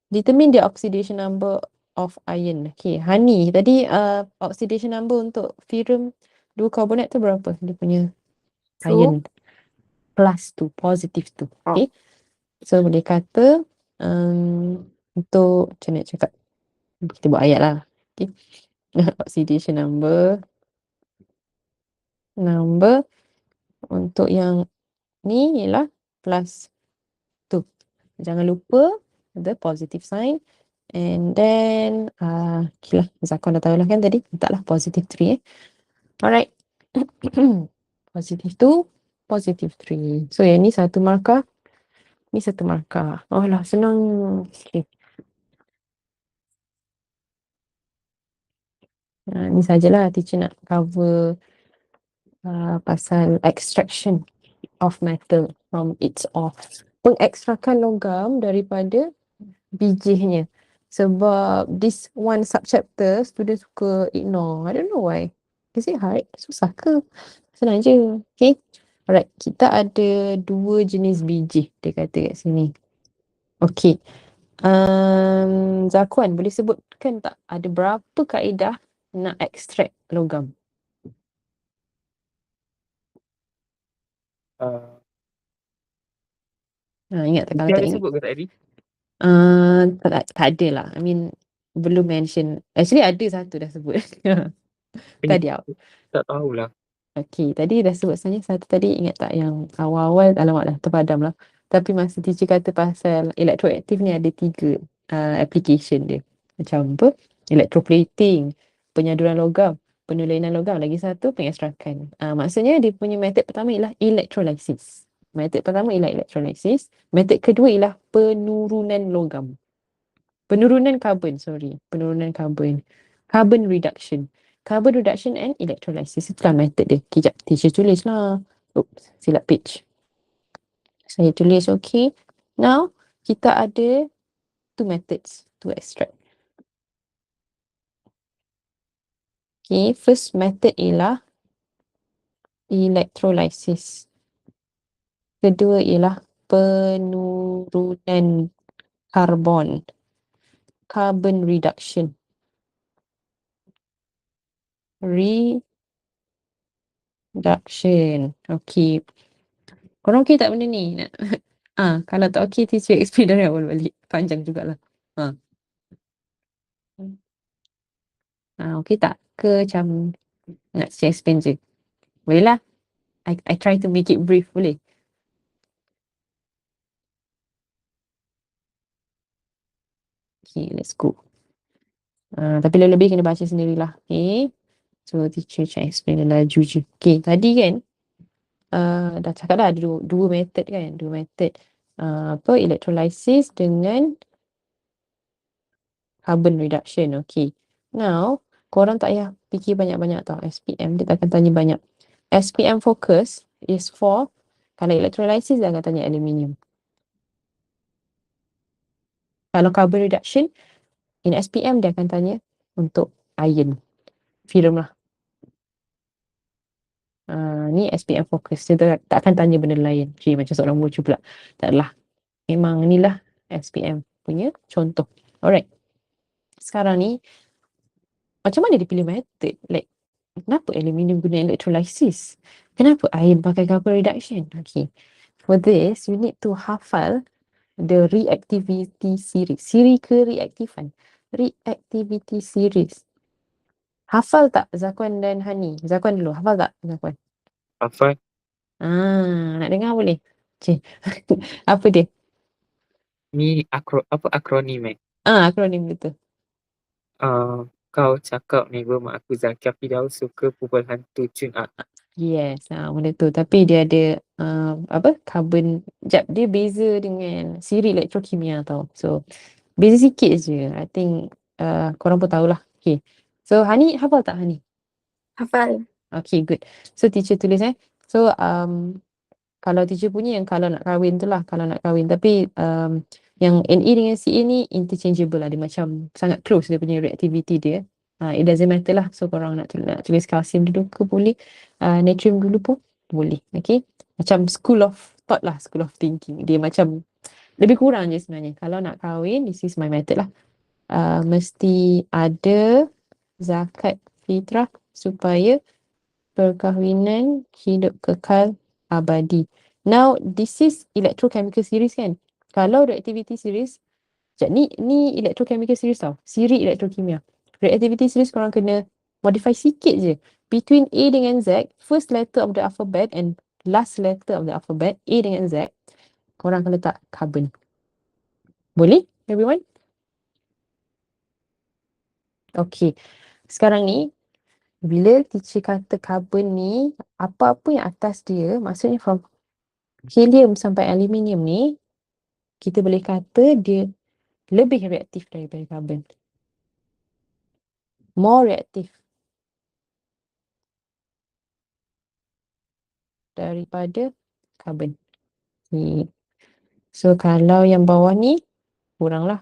Determine the oxidation number of iron. Okay, Hani. Tadi oxidation number untuk ferrum 2 karbonat tu berapa? Dia punya 2. iron. Plus 2. Positive 2. Okay. So boleh kata untuk, macam nak cakap, kita buat ayat lah. Okay. Oxidation number untuk yang ni ialah plus 2. Jangan lupa the positive sign. And then okay lah, Zakon dah tahu lah kan tadi, letaklah positive 3 Alright. Positive 2, positive 3. So yang ni 1 markah, ni 1 markah. Oh lah, senang. Okay. Ni sajalah teacher nak cover pasal extraction of metal from its ore. Pengekstrakan logam daripada bijihnya. Sebab this one subchapter student suka ignore. I don't know why. Is it hard? Susah ke? Senang je. Okay. Alright. Kita ada 2 jenis biji. Dia kata kat sini. Okay. Zakuan, boleh sebutkan tak ada berapa kaedah nak extract logam? Ingat tak? Kalau Dia tak ada ingat. sebut ke tadi? Tak ada lah. I mean, belum mention. Actually ada satu dah sebut. Tadi Tak tahulah. Okay, tadi dah sebut sebenarnya satu tadi, ingat tak yang awal-awal, alamak dah terpadam lah. Tapi masa teacher kata pasal electroactive ni ada 3 application dia. Macam apa? Electroplating, penyaduran logam, penulainan logam, lagi satu pengekstrakan. Maksudnya dia punya method pertama ialah electrolysis. Method pertama ialah electrolysis. Method kedua ialah penurunan logam. Penurunan karbon. Carbon reduction. Carbon reduction and electrolysis. Itulah method dia. Kejap, teacher tulis lah. Oops, silap page. Saya tulis, okay. Now, kita ada 2 methods to extract. Okay, first method ialah electrolysis. Kedua ialah penurunan karbon, carbon reduction. Reduction. Okay. Korang okay tak benda ni? Kalau tak okay, teacher explain dari awal balik. Panjang jugalah. Okay tak? Ke macam nak teacher explain je? Boleh lah. I try to make it brief, boleh? Okay, let's go. Tapi lebih kena baca sendirilah. Okay. So, teacher try explain laju je. Okay, tadi kan dah cakap dah ada dua method kan. Dua method. Electrolysis dengan carbon reduction. Okay. Now, korang tak payah fikir banyak-banyak tau. SPM, dia takkan tanya banyak. SPM focus is for, kalau electrolysis dia akan tanya aluminium. Kalau carbon reduction, in SPM dia akan tanya untuk iron. Firm lah. Ni SPM fokus. Dia tak akan tanya benda lain. Macam seorang mucu pula. Taklah. Memang inilah SPM punya contoh. Alright. Sekarang ni, macam mana dia pilih method? Like, kenapa aluminium guna electrolysis? Kenapa iron pakai carbon reduction? Okay. For this, you need to hafal the reactivity series. Siri kereaktifan. Reactivity series. Hafal tak Zakwan dan Hani? Zakwan dulu. Hafal tak Zakwan? Hafal. Nak dengar boleh? Okay. Apa dia? Ni akronim Akronim betul. Kau cakap neighbor mak aku Zakia Firdaus suka pukul hantu tune up. Yes, benda tu. Tapi dia ada carbon. Dia beza dengan siri elektrokimia tau. So, beza sikit je. I think korang pun tahulah. Okay. So, Hani hafal tak Hani? Hafal. Okay, good. So, teacher tulis So, kalau teacher punya yang kalau nak kahwin tu lah. Kalau nak kahwin. Tapi yang NE dengan CA ni interchangeable lah. Dia macam sangat close dia punya reactivity dia. It doesn't matter lah. So korang nak tulis kalsium dulu ke boleh. Natrium dulu pun boleh. Okay. Macam school of thought lah. School of thinking. Dia macam lebih kurang je sebenarnya. Kalau nak kahwin, this is my method lah. Mesti ada zakat fitrah supaya perkahwinan hidup kekal abadi. Now, this is electrochemical series kan? Kalau reactivity series, ni electrochemical series tau. Siri elektrokimia. Reactivity series korang kena modify sikit je. Between A dengan Z, first letter of the alphabet and last letter of the alphabet, A dengan Z, korang akan letak carbon. Boleh, everyone? Okay. Sekarang ni, bila teacher kata carbon ni, apa-apa yang atas dia, maksudnya from helium sampai aluminium ni, kita boleh kata dia lebih reaktif daripada carbon. More reaktif daripada carbon. Okay. So, kalau yang bawah ni, kuranglah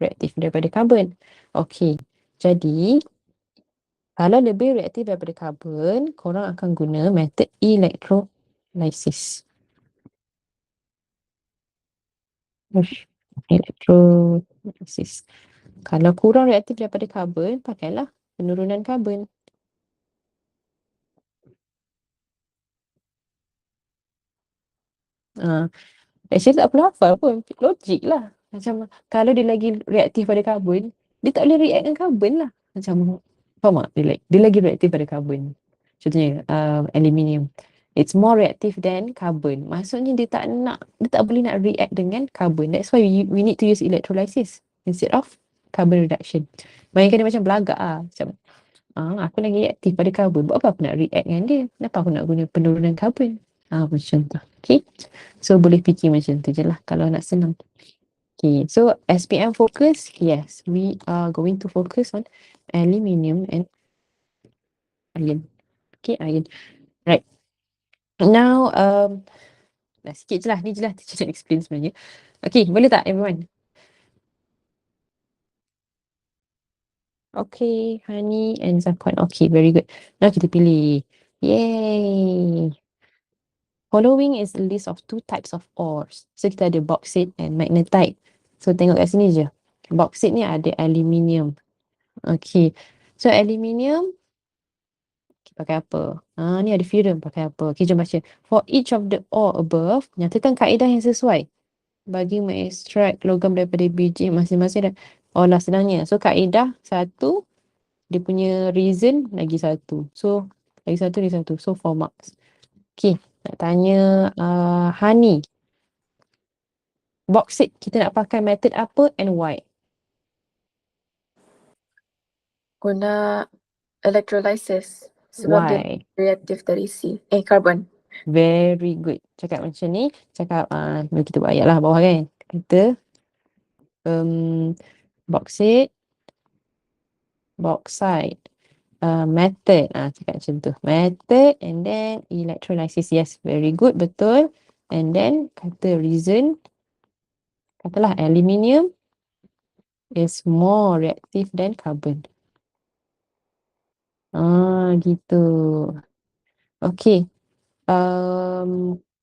reaktif daripada carbon. Okay. Jadi, kalau lebih reaktif daripada carbon, korang akan guna method electrolysis. Electrolysis. Kalau kurang reaktif daripada karbon, pakailah penurunan karbon. Actually tak perlu hafal pun. Logik lah. Macam kalau dia lagi reaktif pada karbon, dia tak boleh react dengan karbon lah. Macam, faham tak? Dia lagi reaktif pada karbon. Contohnya, aluminium. It's more reactive than carbon. Maksudnya dia tak boleh nak react dengan carbon. That's why we need to use electrolysis instead of carbon reduction. Bayangkan dia macam belagak lah. Macam, aku lagi reaktif pada carbon. Buat apa aku nak react dengan dia? Kenapa aku nak guna penurunan carbon? Macam tu. Okay. So boleh fikir macam tu je lah kalau nak senang. Okay. So SPM focus. Yes. We are going to focus on aluminium and iron. Okay. Iron. Right. Now, dah sikit je lah. Ni je lah teacher nak explain sebenarnya. Okay. Boleh tak everyone? Okay, Hani and Zakwan. Okay, very good. Now kita pilih. Yay! Following is a list of 2 types of ores. So kita ada bauxite and magnetite. So tengok kat sini je. Bauxite ni ada aluminium. Okay. So aluminium kita pakai apa? Ni ada ferrum pakai apa? Okay, jom baca. For each of the ore above, nyatakan kaedah yang sesuai bagi mengekstrak logam daripada biji masing-masing. Lah senangnya. So kaedah satu, dia punya reason lagi satu. So lagi satu. So 4 marks. Okay, nak tanya Hani. Bauxite kita nak pakai method apa and why? Guna electrolysis sebab dia Why? reaktif dari carbon. Very good. Cakap macam ni, cakap kita buat ayat lah bawah kan. Kita bauxite method. Cakap macam tu. Method and then electrolysis. Yes, very good, betul. And then kata reason, katalah aluminium is more reactive than carbon. Gitu. Okay.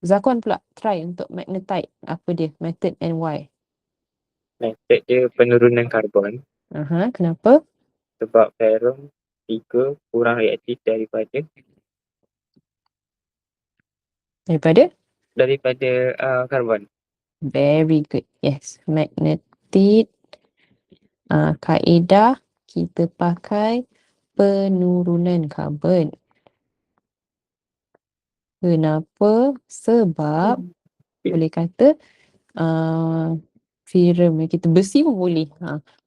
Zakwan pula try untuk magnetite. Apa dia? Method and why? Method dia penurunan karbon Kenapa? sebab ferrum 3 kurang reaktif daripada karbon. Very good. Yes. Magnetit. Kaedah kita pakai penurunan karbon. Kenapa? Sebab boleh kata ferrum kita besi pun boleh.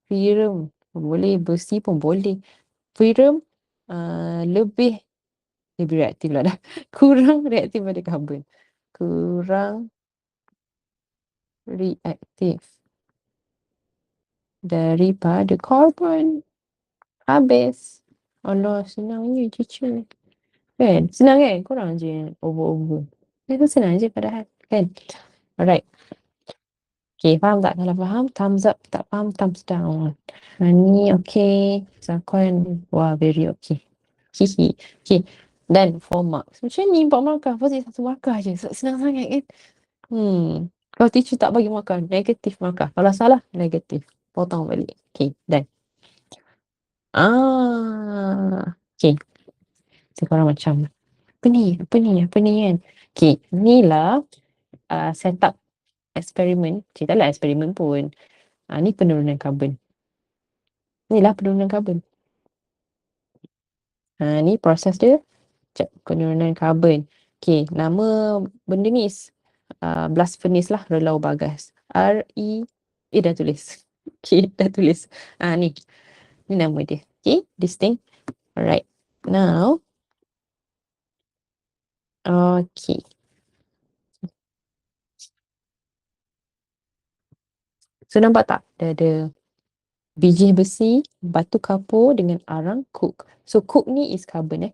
Ferrum boleh, besi pun boleh. Ferrum lebih reaktif lah dah. Kurang reaktif pada karbon. Kurang reaktif daripada karbon. Habis. Allah, senangnya teacher. Kan? Senang kan? Korang je over-over. Itu senang je padahal. Kan? Alright. Okay, faham tak? Kalau faham, thumbs up. Tak faham, thumbs down. Ni okay. Zakwan, wah, very okay. Hihi. Okay, dan 4 marks. Macam ni 4 markah. Pasti 1 markah je. Senang sangat kan? Kalau teacher tak bagi markah, negatif markah. Kalau salah, negatif. Potong balik. Okay, done. Okay. Sekarang macam apa ni kan. Okay, ni lah setup eksperimen. Cerita lah eksperimen pun. Ni penurunan karbon. Ni lah penurunan karbon. Ni proses dia. Penurunan karbon. Okay, nama benda ni blast furnace lah, relau bagas. Dah tulis. Okay, dah tulis. Ni nama dia. Okay, this thing. Alright. Now, okay. So nampak tak? Dia ada biji besi, batu kapur dengan arang coke. So coke ni is carbon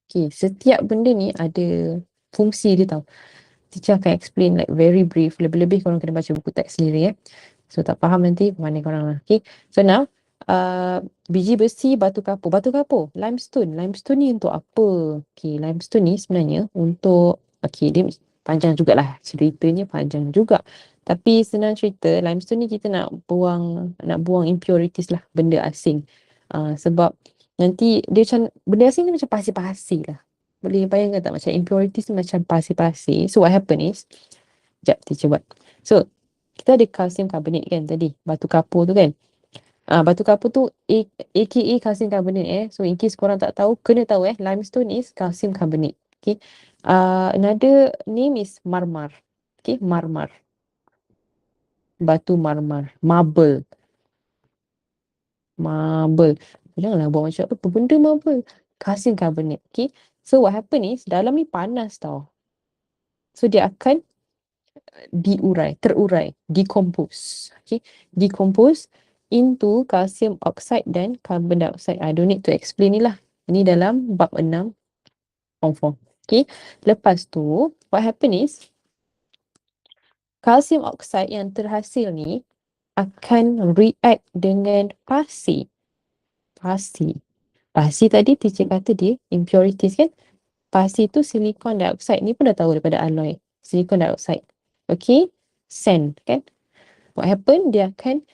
Okay, setiap benda ni ada fungsi dia tau. Teacher akan explain like very brief. Lebih-lebih korang kena baca buku teks sendiri So tak faham nanti mana korang lah. Okay, so now biji besi, batu kapur. Batu kapur, limestone. Limestone ni untuk apa? Okay, limestone ni sebenarnya untuk, okay, dia panjang jugalah. Ceritanya panjang juga. Tapi senang cerita, limestone ni kita nak buang impurities lah, benda asing. Sebab nanti dia macam, benda asing ni macam pasir-pasir lah. Boleh bayangkan tak macam impurities ni macam pasir-pasir. So what happen is, sekejap teacher buat. So, kita ada calcium carbonate kan tadi, batu kapur tu kan. Batu kapur tu aka calcium carbonate So in case korang tak tahu, kena tahu limestone is calcium carbonate. Okay. Another name is marmar. Okay, marmar. Batu marmar. Marble. Janganlah buat macam apa benda marble. Calcium carbonate. Okay. So what happen is, dalam ni panas tau. So dia akan terurai, decompose. Okay, decompose into calcium oxide dan carbon dioxide. I don't need to explain ni lah. Ini dalam bab 6 form 4. Okay, lepas tu what happen is kalsium oksida yang terhasil ni akan react dengan pasir. Pasir tadi teacher kata dia impurities kan. Pasir tu silicon dioxide ni pun dah tahu daripada alloy. Silicon dioxide. Okay. Sand kan. What happen, dia akan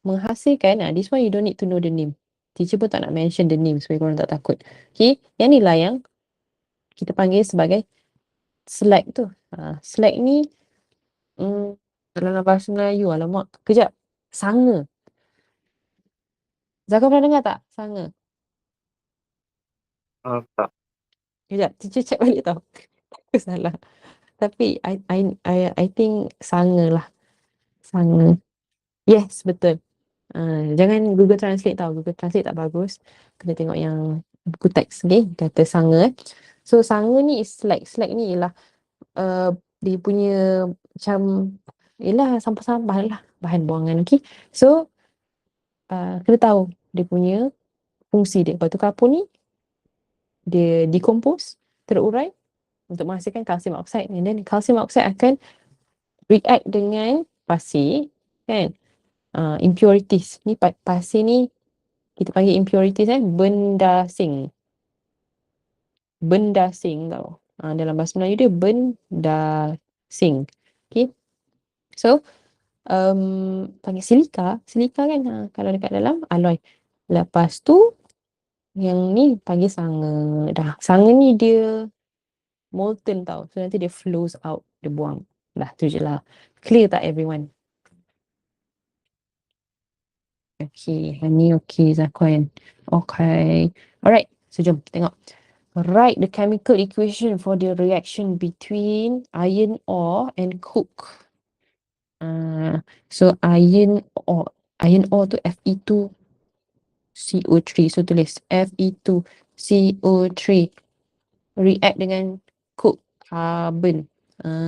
menghasilkan, this one you don't need to know the name. Teacher pun tak nak mention the name supaya korang tak takut. Okay. Yang ni lah yang kita panggil sebagai slag tu. Slag ni dalam bahasa Melayu, alamak, kejap. Sanga. Zaka pernah dengar tak? Sanga. Tak. Kejap, teacher check balik tau. Aku salah. Tapi I think sanga lah. Sanga. Yes, betul. Jangan Google Translate tau. Google Translate tak bagus. Kena tengok yang buku teks. Okay, kata sanga. So sanga ni is slag. Slag ni ialah dia punya macam ialah sampah-sampah lah. Bahan buangan. Okay. So kena tahu dia punya fungsi dia. Batu kapur ni dia decompose, terurai untuk menghasilkan calcium oxide. And then calcium oxide akan react dengan pasir kan. Impurities ni, pasir ni kita panggil impurities benda asing tau. Dalam bahasa Melayu dia benda asing. Okay. So panggil silika kan, kalau dekat dalam alloy. Lepas tu yang ni panggil sanga. Dah, sanga ni dia molten tau. So nanti dia flows out, dia buang. Dah tu je lah. Clear tak everyone? Okay, ni okay Zakwan. Okay. Alright, so jom tengok. Write the chemical equation for the reaction between iron ore and coke. So iron ore tu Fe2CO3. So tulis Fe2CO3 react dengan coke, carbon.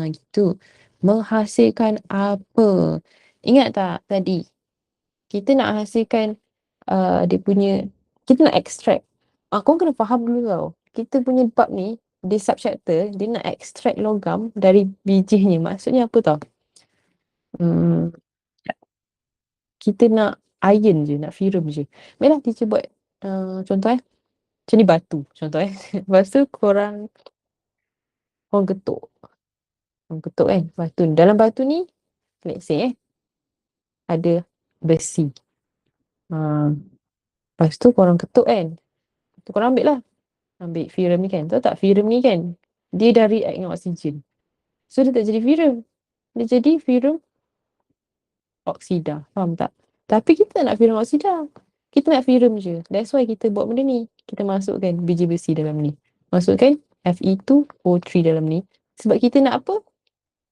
Gitu. Menghasilkan apa? Ingat tak tadi? Kita nak hasilkan dia punya, kita nak extract. Korang kena faham dulu tau. Kita punya bab ni, di subchapter, dia nak extract logam dari bijihnya. Maksudnya apa tau? Kita nak iron je, nak ferrum je. Baiklah, teacher buat contoh macam ni batu, contoh Lepas tu korang ketuk. Korang ketuk kan, batu ni. Dalam batu ni, let's say ada besi. Lepas tu korang ketuk kan. Tu korang ambil lah. Ambil ferrum ni kan. Tahu tak ferrum ni kan, dia dah react dengan oksigen. So dia tak jadi ferrum. Dia jadi ferrum oksida. Faham tak? Tapi kita tak nak ferrum oksida. Kita nak ferrum je. That's why kita buat benda ni. Kita masukkan biji besi dalam ni. Masukkan Fe2O3 dalam ni. Sebab kita nak apa?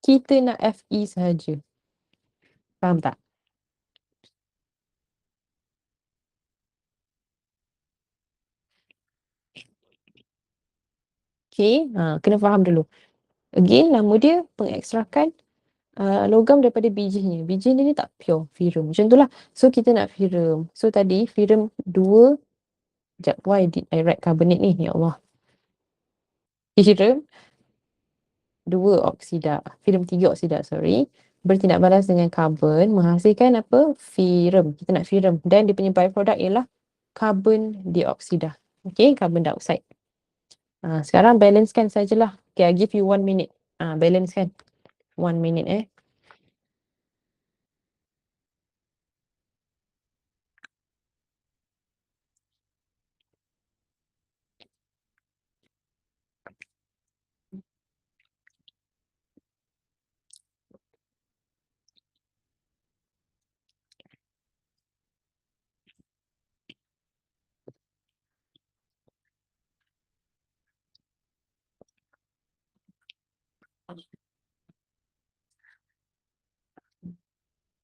Kita nak Fe sahaja. Faham tak? Okay. Kena faham dulu. Again, nama dia pengekstrakan logam daripada bijinya. Biji ni tak pure ferrum. Macam tu lah. So kita nak ferrum. So tadi ferrum 2. Sekejap, why did I write carbonate ni? Ya Allah. Ferrum 2 oksida. Ferrum 3 oksida, sorry. Bertindak balas dengan karbon. Menghasilkan apa? Ferrum. Kita nak ferrum. Dan dia punya byproduct ialah karbon dioksida. Okay, carbon dioxide. Sekarang balancekan sajalah. Okay, I give you 1 minute. Balancekan. 1 minute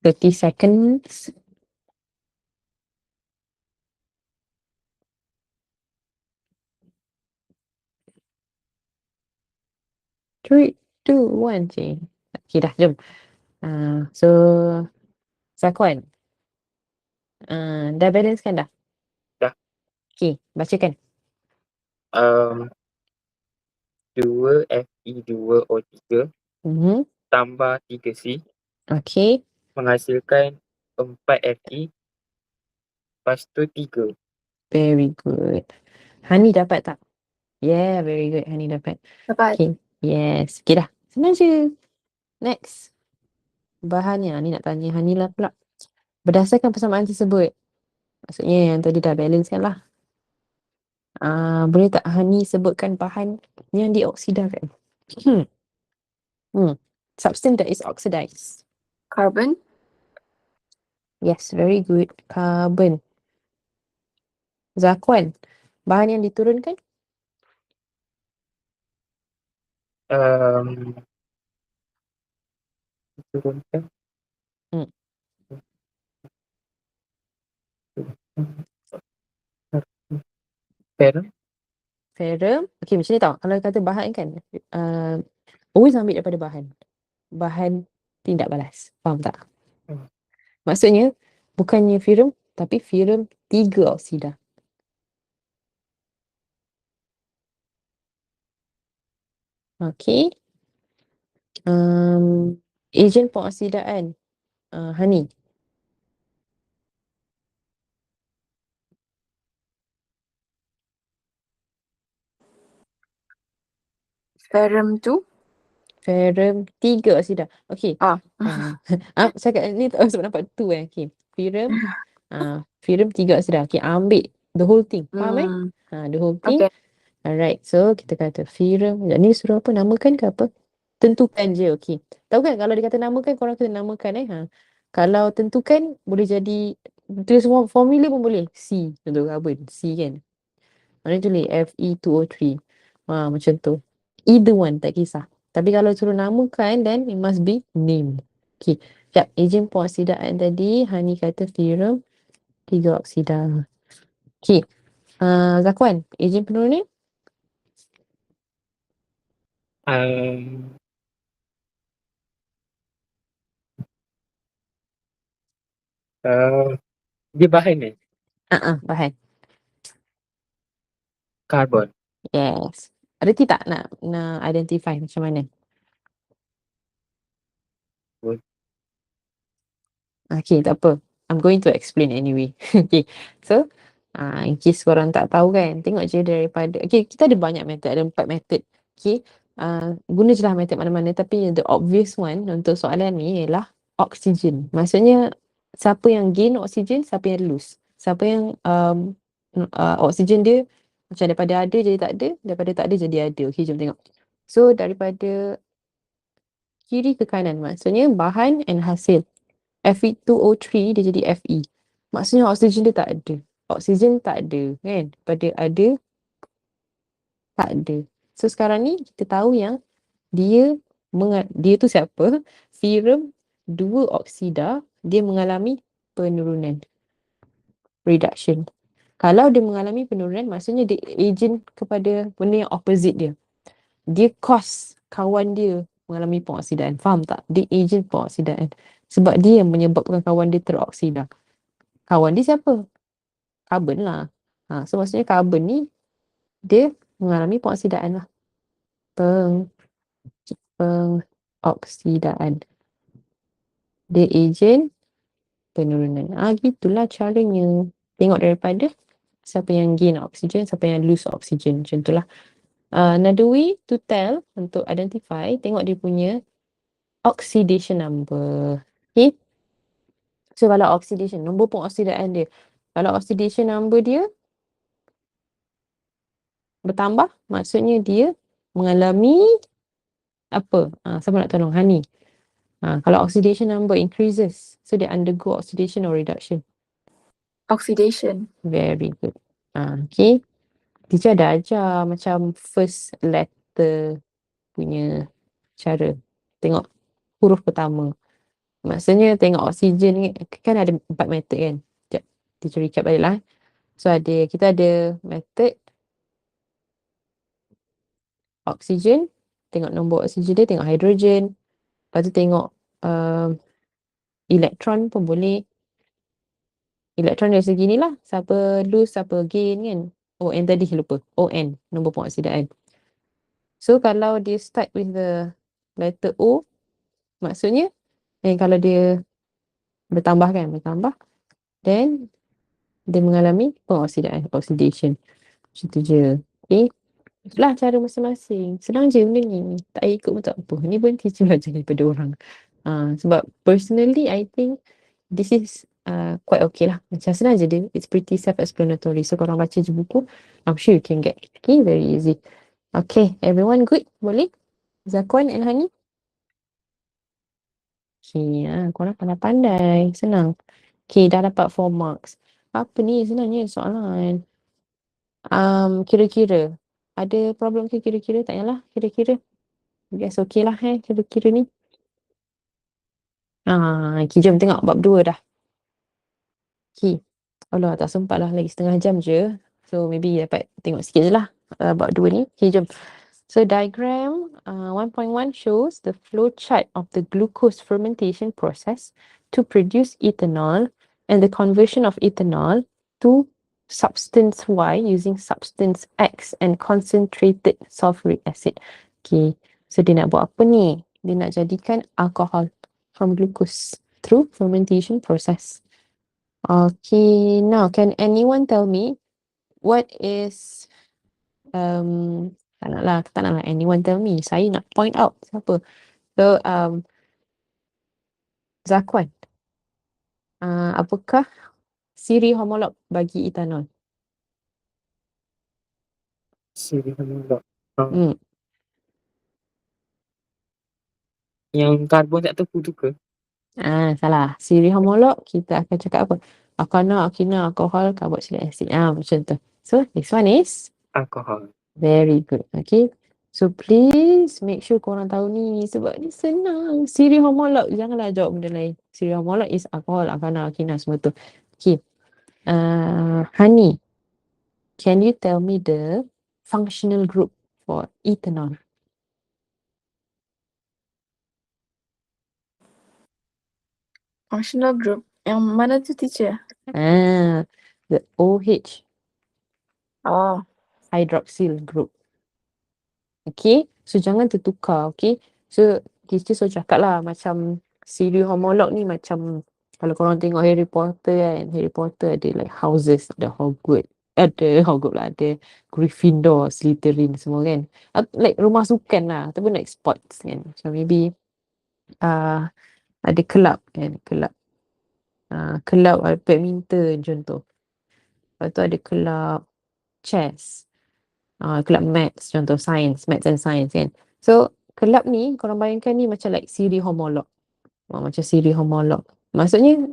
30 seconds. 3, 2, 1 je. Okay dah, jom. So Zakwan, dah balance kan dah? Dah. Okay, bacakan. 2 Fe2O3 tambah 3C Okay. menghasilkan 4Fe, lepas tu 3. Very good. Hani dapat tak? Yeah, very good. Hani dapat. Dapat. Okay. Yes. Okay dah. Senang je. Next. Bahannya. Ni nak tanya Hani lah pula. Berdasarkan persamaan tersebut. Maksudnya yang tadi dah balance kan lah. Boleh tak Hani sebutkan bahan yang dioksidakan? Substance that is oxidized. Carbon. Yes, very good. Carbon. Zakwan. Bahan yang diturunkan? Turunkan. Hmm. Ferrum. Ferrum. Okay, macam ni tau. Kalau kata bahan kan, always ambil daripada bahan. Bahan tindak balas. Faham tak? Hmm. Maksudnya, bukannya ferrum, tapi ferrum 3 oksida. Okay. Ejen pengoksidaan. Hani. Ferrum 2. Ferrum 3 oksida. Okay. Ah. Cakap ni sebab nampak tu Okay. Ferrum. Ferrum 3 oksida. Okay, ambil the whole thing. Faham the whole thing. Okay. Alright, so kita kata ferrum. Ni suruh apa? Namakan ke apa? Tentukan je, okay. Tahu kan kalau dia kata namakan, korang kena namakan Kalau tentukan, boleh jadi tulis formula pun boleh. C, contoh carbon. C kan. Mana tulis Fe2O3. Macam tu. Either one, tak kisah. Tapi kalau suruh namakan, then it must be name. Okay. Sekejap, ejen pengoksidaan tadi, Hani kata ferrum 3 oksida. Okay. Zakwan, ejen penurunan? Dia bahan ni. Bahan. Karbon. Yes. Reti tak nak identify macam mana? Boleh. Okay, tak apa. I'm going to explain anyway. Okay. So, in case korang tak tahu kan, tengok je daripada, okay, kita ada banyak method, ada 4 method. Okay. Guna je lah method mana-mana, tapi the obvious one untuk soalan ni ialah oxygen. Maksudnya, siapa yang gain oxygen, siapa yang lose. Siapa yang oxygen dia macam daripada ada jadi tak ada, daripada tak ada jadi ada. Okay, jom tengok. So, daripada kiri ke kanan, maksudnya bahan and hasil. Fe2O3 dia jadi Fe. Maksudnya oksigen dia tak ada. Oksigen tak ada kan. Pada ada, tak ada. So sekarang ni kita tahu yang dia tu siapa? Ferrum 2 oksida, dia mengalami penurunan. Reduction. Kalau dia mengalami penurunan, maksudnya dia agent kepada benda yang opposite dia. Dia cause kawan dia mengalami pengoksidaan. Faham tak? Dia agent pengoksidaan. Sebab dia yang menyebabkan kawan dia teroksida. Kawan dia siapa? Karbon lah. So maksudnya karbon ni dia mengalami pengoksidaan lah. Pengoksidaan. Dia ejen penurunan. Gitulah caranya. Tengok daripada siapa yang gain oksigen, siapa yang lose oksigen. Macam tu lah. Another way to tell, untuk identify, tengok dia punya oxidation number. Okay. So kalau oxidation, nombor pengoksidaan dia. Kalau oxidation number dia bertambah, maksudnya dia mengalami apa? Siapa nak tolong? Hani. Kalau oxidation number increases, so dia undergo oxidation or reduction. Oxidation. Very good. Okay. Teacher ada ajar macam first letter punya cara. Tengok huruf pertama. Maksudnya tengok oksigen ni kan ada 4 method kan. Sekejap, teacher recap balik lah. So kita ada method oksigen. Tengok nombor oksigen dia, tengok hidrogen. Lepas tu tengok elektron pun boleh. Elektron dari segi ni lah. Siapa lose, siapa gain kan. ON tadi lupa. ON, nombor pengoksidaan. So kalau dia start with the letter O, Maksudnya, kalau dia bertambah kan, then dia mengalami oxidation. Macam tu je. Okay. Itulah cara masing-masing. Senang je benda ni. Tak payah ikut pun tak apa. Ni pun teacher ajar daripada orang. Sebab personally, I think this is quite okay lah. Macam senang je dia. It's pretty self-explanatory. So, korang baca je buku, I'm sure you can get. Okay, very easy. Okay, everyone good? Boleh? Zakwan and Hani? Okay, korang pandai-pandai. Senang. Okay, dah dapat 4 marks. Apa ni sebenarnya soalan? Kira-kira. Ada problem ke kira-kira? Tak payahlah. Kira-kira. Guess okay lah kira-kira ni. Okay, jom tengok bab 2 dah. Okay. Alah, tak sempat lah. Lagi setengah jam je. So, maybe dapat tengok sikit je lah bab 2 ni. Okay, jom. So, diagram 1.1 shows the flow chart of the glucose fermentation process to produce ethanol and the conversion of ethanol to substance Y using substance X and concentrated sulfuric acid. Okay, so dia nak buat apa ni? Dia nak jadikan alcohol from glucose through fermentation process. Okay, now can anyone tell me what is tak nak lah anyone tell me. Saya nak point out siapa. So Zakwan, apakah siri homolog bagi etanol? Siri homolog. Yang karbon tak tepu tu ke? Salah. Siri homolog kita akan cakap apa? Alkana, alkina, alkohol, carboxylic acid. Macam tu. So this one is Alkohol. very good. Okay. So please make sure korang tahu ni sebab ni senang. Siri homolog, janganlah jawab benda lain. Siri homolog is alkohol, alkana, alkina, semua tu. Okay. Hani, can you tell me the functional group for ethanol? Functional group. Yang mana tu teacher? The OH Oh, hydroxyl group. Okay, so jangan tertukar. Okay, so teacher so cakap lah macam siri homolog ni macam kalau korang tengok Harry Potter kan, Harry Potter ada like houses, ada Hogwarts, ada Gryffindor, Slytherin semua kan. Like rumah sukan lah, ataupun like sports kan. So maybe ada kelab kan, kelab badminton contoh. Lepas tu ada kelab chess, kelab maths contoh, maths and science kan. So kelab ni korang bayangkan ni macam like siri homolog. Macam siri homolog. Maksudnya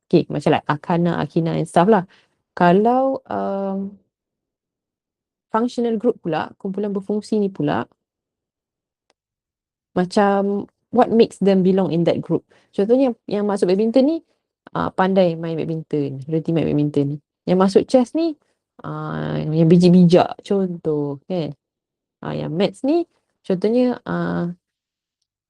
okay, macam like Akana, Akina and stuff lah. Kalau functional group pula, kumpulan berfungsi ni pula, macam what makes them belong in that group. Contohnya yang masuk badminton ni pandai main badminton, reti main badminton. Yang masuk chess ni yang bijak-bijak contoh kan. Yang maths ni contohnya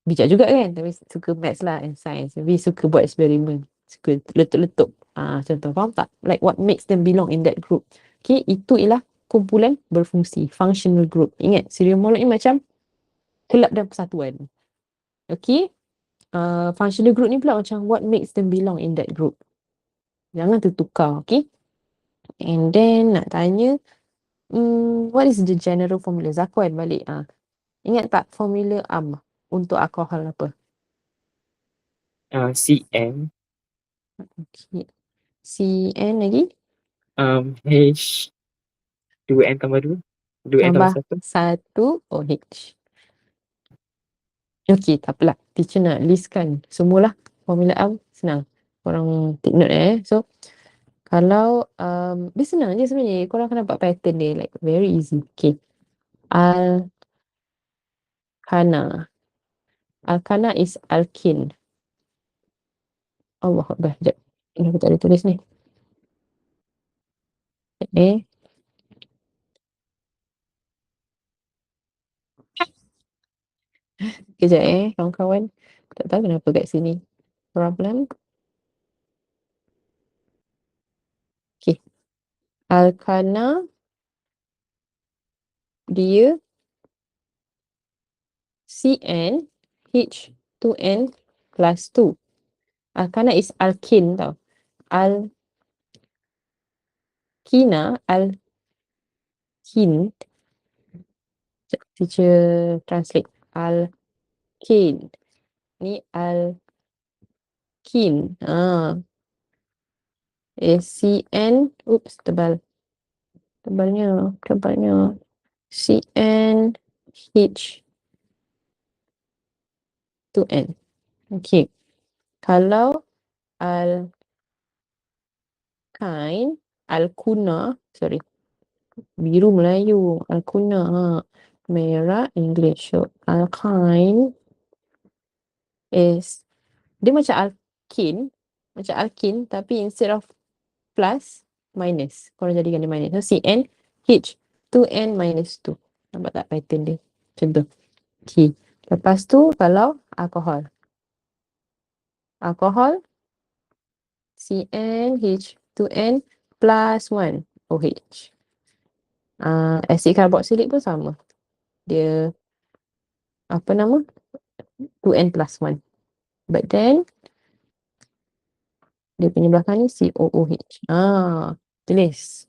bijak juga kan, tapi suka maths lah and science. Maybe suka buat eksperimen, suka letup-letup. Contoh, faham tak? Like what makes them belong in that group. Okay, itu ialah kumpulan berfungsi, functional group. Ingat, siri homolog ni macam kelab dan persatuan. Okay, functional group ni pula macam what makes them belong in that group. Jangan tertukar, okay? And then nak tanya, what is the general formula? Zakwan balik. Ingat tak formula untuk alkohol apa? CN. Okay. CN lagi? H 2N tambah 2. 2N tambah 1. 1 OH. Okay, tak apalah. Teacher nak listkan semualah formula senang. Korang take note So, kalau dia senang je sebenarnya. Korang akan nampak pattern dia like very easy. Okay. Alkana is alkene. Allah Akbar. Sekejap. Kenapa tak ada tulis ni? Kejap kawan-kawan. Tak tahu kenapa kat sini. Problem. Okay. Alkana dia CN H 2N plus 2. Alkana is alkene tau. Alkene. Teacher translate. Alkene. Ni alkene. CN. Oops, tebal. Tebalnya. CNH 2N. Okay. Kalau sorry, biru Melayu, alkuna, merah English. So alkyne is, dia macam alkene tapi instead of plus, minus. Korang jadikan dia minus. So CnH 2n minus 2. Nampak tak pattern dia? Macam tu. Okay. Lepas tu kalau alkohol CnH 2n plus 1 OH. Asid karboksilik pun sama. Dia apa nama? 2n plus 1. But then dia punya belakang ni COOH. Tulis.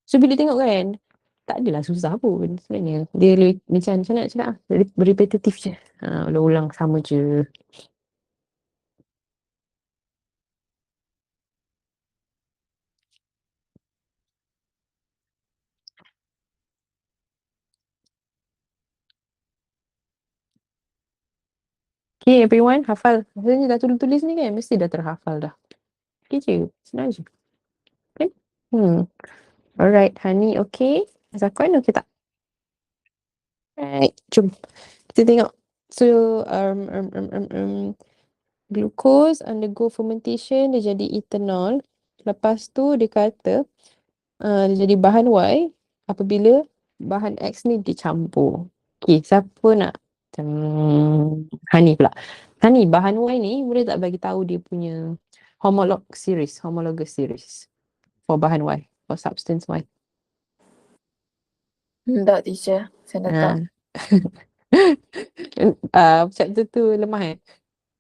So bila tengok kan, tak adalah susah pun sebenarnya. Dia macam nak cakap, repetitif je. Ulang-ulang sama je. Okay everyone, hafal. Maksudnya dah tulis ni kan, mesti dah terhafal dah. Okay je, senang je. Okay. Alright, Hani okay? Zakwan okay tak? Alright, jom. Kita tengok. So, glucose undergo fermentation, dia jadi ethanol. Lepas tu dia kata dia jadi bahan Y apabila bahan X ni dicampur. Okay, siapa nak? Hani pula. Hani, bahan Y ni boleh tak bagi tahu dia punya homologous series for bahan Y, for substance Y? Tak, teacher. Saya tak tahu. Chapter tu lemah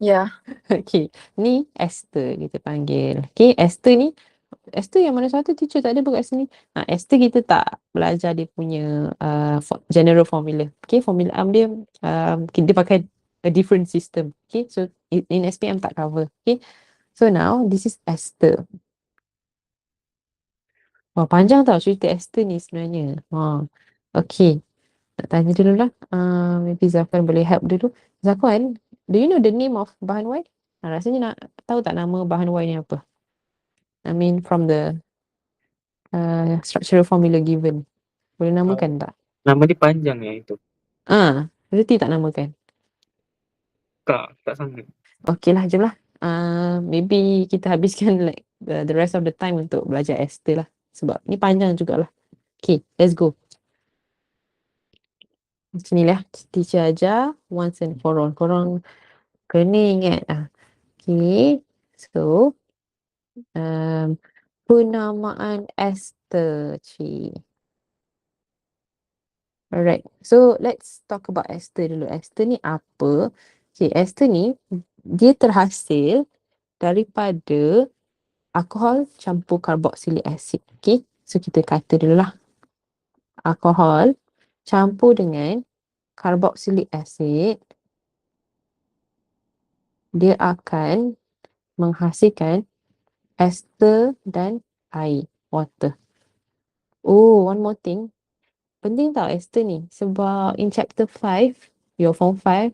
Ya. Okay, ni ester kita panggil. Okay, ester yang mana satu teacher tak ada pun kat sini. Ester kita tak belajar dia punya general formula. Okay, formula dia dia pakai a different system. Okay, so in SPM tak cover. Okay, so now this is ester. Wah, panjang tau cerita ester ni sebenarnya. Okay, nak tanya dulu lah. Maybe Zafran boleh help dulu. Zafran, do you know the name of bahan Y? Rasanya nak tahu tak nama bahan Y ni apa? I mean from the structural formula given. Boleh namakan tak? Nama dia panjang itu. Berarti tak namakan. Tak sangat. Okay lah, jom lah. Maybe kita habiskan like the rest of the time untuk belajar ester lah. Sebab ni panjang jugalah. Okay, let's go. Macam ni lah. Teacher ajar once and for all. Korang kena ingat lah. Okay. So, penamaan ester. Alright. So, let's talk about ester dulu. Ester ni apa? Okay, ester ni dia terhasil daripada alkohol campur karboksilik asid. Okay. So, kita kata dulu lah. Alkohol campur dengan karboksilik asid, dia akan menghasilkan ester dan air, water. Oh, one more thing. Penting tau ester ni. Sebab in chapter 5, your form 5,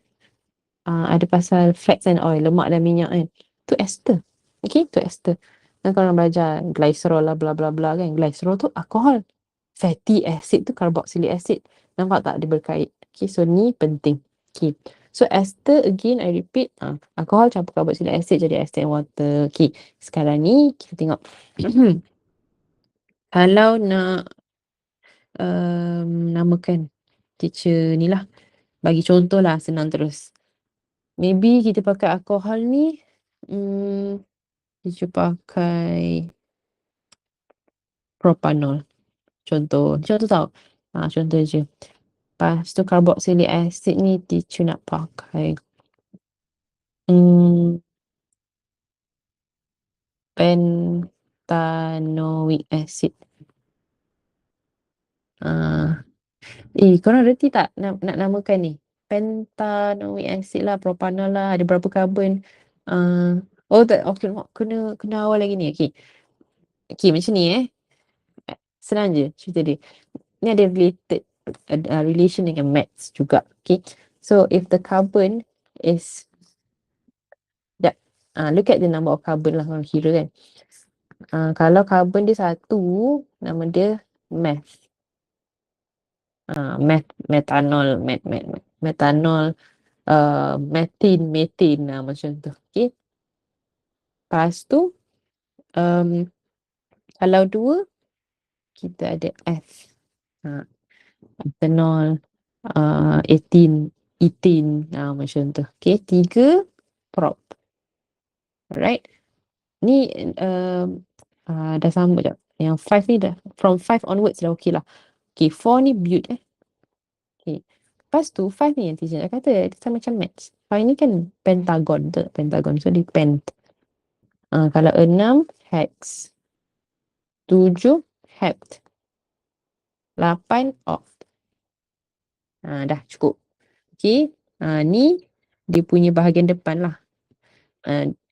ada pasal fats and oil, lemak dan minyak kan. Tu ester. Okay, tu ester. Dan kalau belajar glycerol lah, bla bla bla kan. Glycerol tu alkohol. Fatty acid tu carboxylic acid. Nampak tak dia berkait? Okay, so ni penting. Okay. So ester again, I repeat. Alkohol campur carboxylic acid jadi ester and water. Okay. Sekarang ni kita tengok. Kalau nak namakan teacher ni lah. Bagi contoh lah, senang terus. Maybe kita pakai alkohol ni. Kita pakai propanol. Contoh tau. Contoh je. Lepas tu carboxylic acid ni teacher nak pakai Hmm, pentanoic acid. Korang reti tak nak namakan ni? Pentanoic acid lah, propanol lah, ada berapa karbon? Tak, okay, kena awal lagi ni. Okay, macam ni senang je cerita dia. Ni ada relation dengan maths juga. Okay, so if the carbon is look at the number of carbon lah orang kira kan. Kalau carbon dia satu, nama dia meth. Methanol, methanol, methane macam tu. Okay. Lepas tu kalau dua, kita ada F. Ethanol, ethene macam tu. Okay. Tiga, prop. Alright. Ni dah sama je. Yang 5 ni dah, from 5 onwards dah okay lah. Okay, 4 ni but Okay. Lepas tu 5 ni yang teacher nak kata dia sama macam maths. 5 ni kan pentagon tu, pentagon. So dia pent. Kalau 6 hex. 7 hept. 8 oct. Dah cukup. Okay. Ni dia punya bahagian depan lah.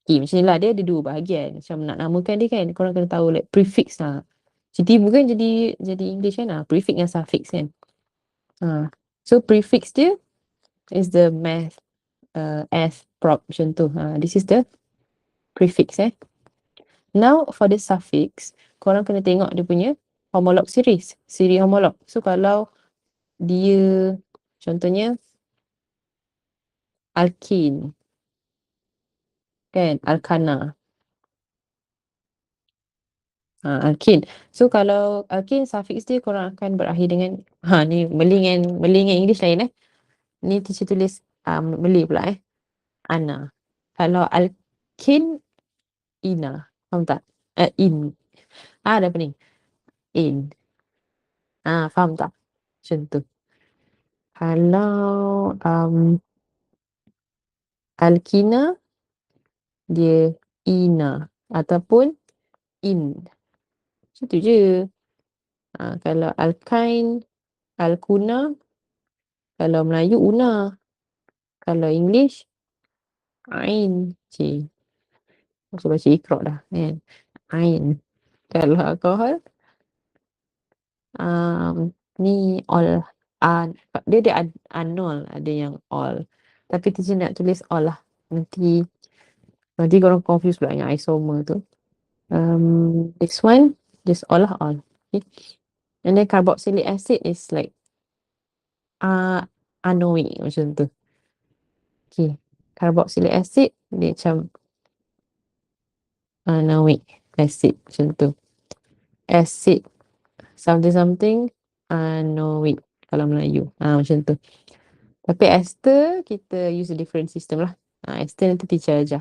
Okay, macam ni lah. Dia ada dua bahagian. Macam nak namakan dia kan, korang kena tahu like prefix lah. Citi bukan jadi English kan. Prefix dengan suffix kan. So prefix dia is the math S prop macam tu. This is the prefix Now for the suffix, korang kena tengok dia punya homolog series. Siri homolog. So kalau dia contohnya alkene kan, alkana. Alkene. So kalau alkene suffix dia korang akan berakhir dengan ni Malay English lain Ni teacher tulis Malay pula ana. Kalau alkene ina. Faham tak? In. Dah pening. In. Faham tak? Macam tu. Kalau alkina dia ina ataupun in. Macam tu je. Kalau alkyne, alkuna, kalau Melayu una. Kalau English ain. Aku baca ikrok dah kan. Ain. Kalau alkohol ni all. Dia ada anol, ada yang all. Tapi teacher nak tulis all lah. Nanti korang confuse pula yang isomer tu. This one just all lah all. Okay. And then carboxylic acid is like anoic macam tu. Okay. Carboxylic acid dia macam anoic acid macam tu. Acid something anoic kalau Melayu. Macam tu. Tapi ester kita use a different system lah. Ester nanti teacher ajar.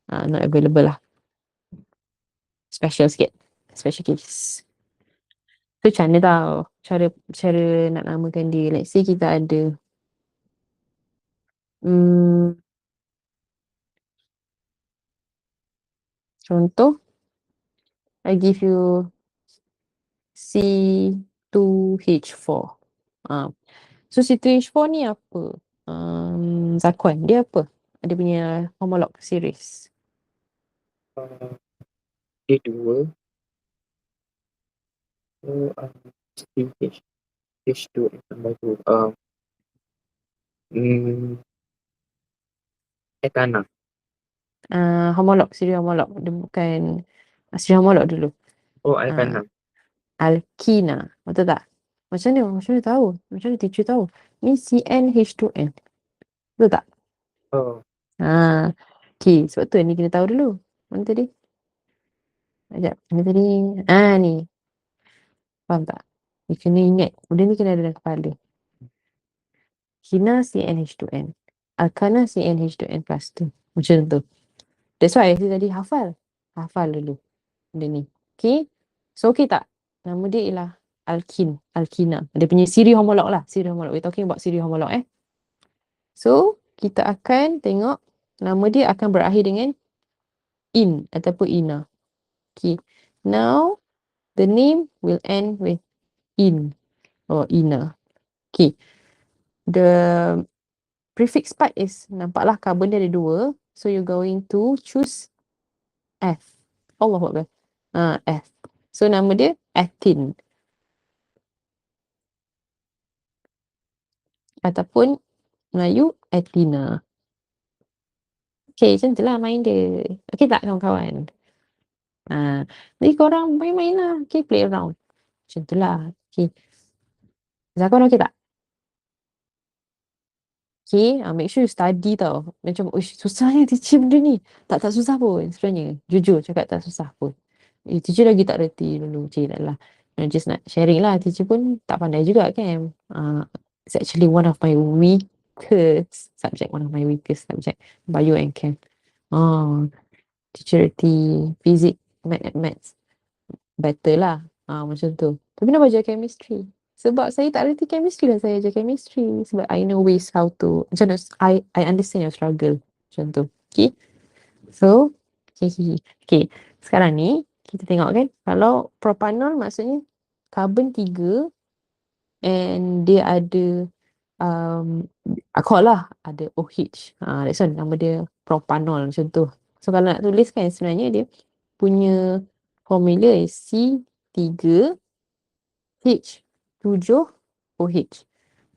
Not available lah. Special sikit. Special case. So macam mana tau cara nak namakan dia. Let's say kita ada contoh I give you C2H4. So C2H4 ni apa? Zakuan dia apa? Dia punya homolog series. Dia dua. So H2 tambah 2. Etana. Homolog, siri homolog. Dia bukan siri homolog dulu. Alkana. Alkina. Betul tak? Macam ni tahu? Macam ni teacher tahu? Ni CnH2n. Betul tak? Okay, sebab tu ni kena tahu dulu. Mana tadi? Sekejap. Mana tadi? Ni. Faham tak? Ni kena ingat. Benda ni kena ada dalam kepala. Kina CnH2n. Alkana CnH2n plus 2. Macam tu. That's why saya tadi hafal. Hafal dulu. Benda ni. Okay. So okay tak? Nama dia ialah alkina. Dia punya siri homolog lah. Siri homolog. We're talking about siri homolog So, kita akan tengok nama dia akan berakhir dengan in ataupun ina. Okay. Now, the name will end with in or ina. Okay. The prefix part is, nampaklah carbon dia ada 2. So, you're going to choose F. Allahu Akbar. F. So, nama dia ethene. Ataupun Melayu, ethina. Okay, macam tu lah main dia. Okay tak kawan-kawan? Jadi korang main-main lah. Okay, play around. Macam tu lah. Okay. Zakon okay tak? Okay, make sure you study tau. Macam, susahnya teacher benda ni. Tak susah pun sebenarnya. Jujur cakap tak susah pun. Teacher lagi tak reti dulu. Cik tak lah. Just nak sharing lah. Teacher pun tak pandai juga kan. It's actually one of my weakest subject. Bio and Chem. Teacher reti Physics, Maths. Better lah. Macam tu. Tapi nak belajar chemistry. Sebab saya tak reti chemistry lah saya ajar chemistry. Sebab I know ways how to, macam mana, I understand your struggle. Macam tu. Okay. So, okay. Sekarang ni, kita tengok kan. Kalau propanol maksudnya carbon 3 and dia ada alcohol lah. Ada OH. That's why nama dia propanol macam tu. So, kalau nak tulis kan sebenarnya dia punya formula is C3H7OH.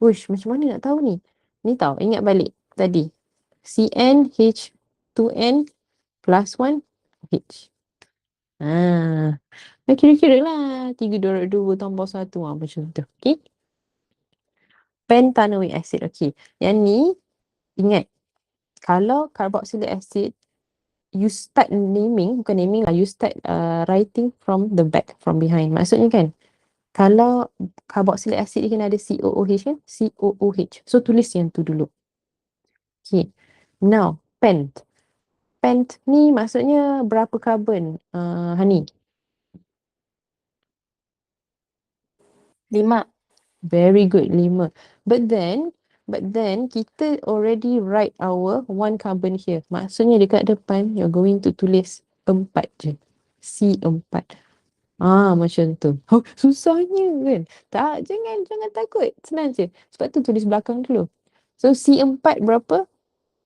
Uish, macam mana nak tahu ni? Ni tahu, ingat balik tadi. CnH2n plus 1 H. Kira-kira lah. 3 tambah 1. Macam tu. Okay. Pentanoic acid. Okay. Yang ni, ingat. Kalau carboxylic acid, you start naming, bukan naming lah, you start writing from the back, from behind. Maksudnya kan, kalau carboxylic acid ni kena ada COOH kan, COOH. So, tulis yang tu dulu. Okay. Now, pent. Pent ni maksudnya berapa karbon, Hani? 5. Very good, 5. But then, kita already write our 1 carbon here. Maksudnya dekat depan, you're going to tulis 4 je. C4. Macam tu. Susahnya kan? Tak, jangan takut. Senang je. Sebab tu tulis belakang dulu. So, C4 berapa?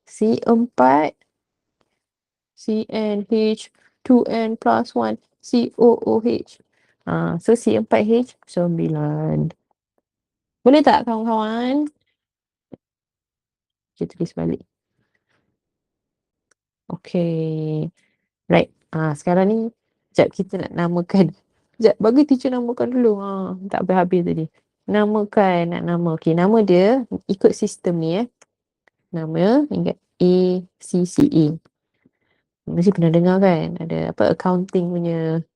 C4 CnH2n plus 1 COOH. So, C4H 9. Boleh tak kawan-kawan? Kita tulis balik. Okay. Right. Sekarang ni, sekejap kita nak namakan. Sekejap, bagi teacher namakan dulu. Tak habis-habis tadi. Nak nama. Okay, nama dia ikut sistem ni Nama, ingat ACCA. Mesti pernah dengar kan? Ada apa, accounting punya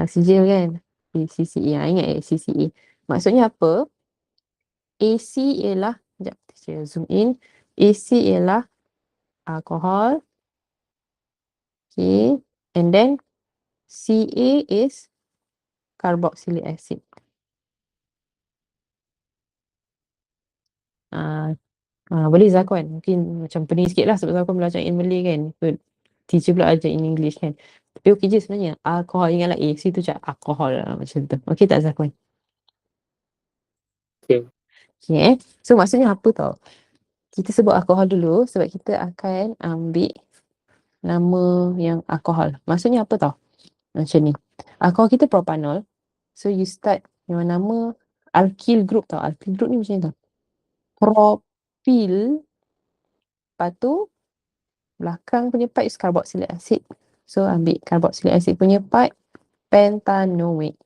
sijil kan? ACCA. Ingat ACCA. Maksudnya apa? AC ialah, sekejap, teacher zoom in. AC ialah alcohol. Okay. And then Ca is carboxylic acid. Boleh Zakwan. Mungkin macam pening sikit lah sebab Zakwan belajar in Malay kan. Teacher pula ajar in English kan. Tapi okey je sebenarnya. Alkohol, ingatlah AC tu cakap alkohol lah, macam tu. Okey tak Zakwan? Okay. Okay. So maksudnya apa tau? Kita sebut alkohol dulu sebab kita akan ambil nama yang alkohol. Maksudnya apa tau? Macam ni. Alkohol kita propanol. So you start dengan nama alkyl group tau. Alkyl group ni macam ni tau. Propyl. Lepas tu belakang punya part is carboxylic acid. So ambil carboxylic acid punya part, pentanoate.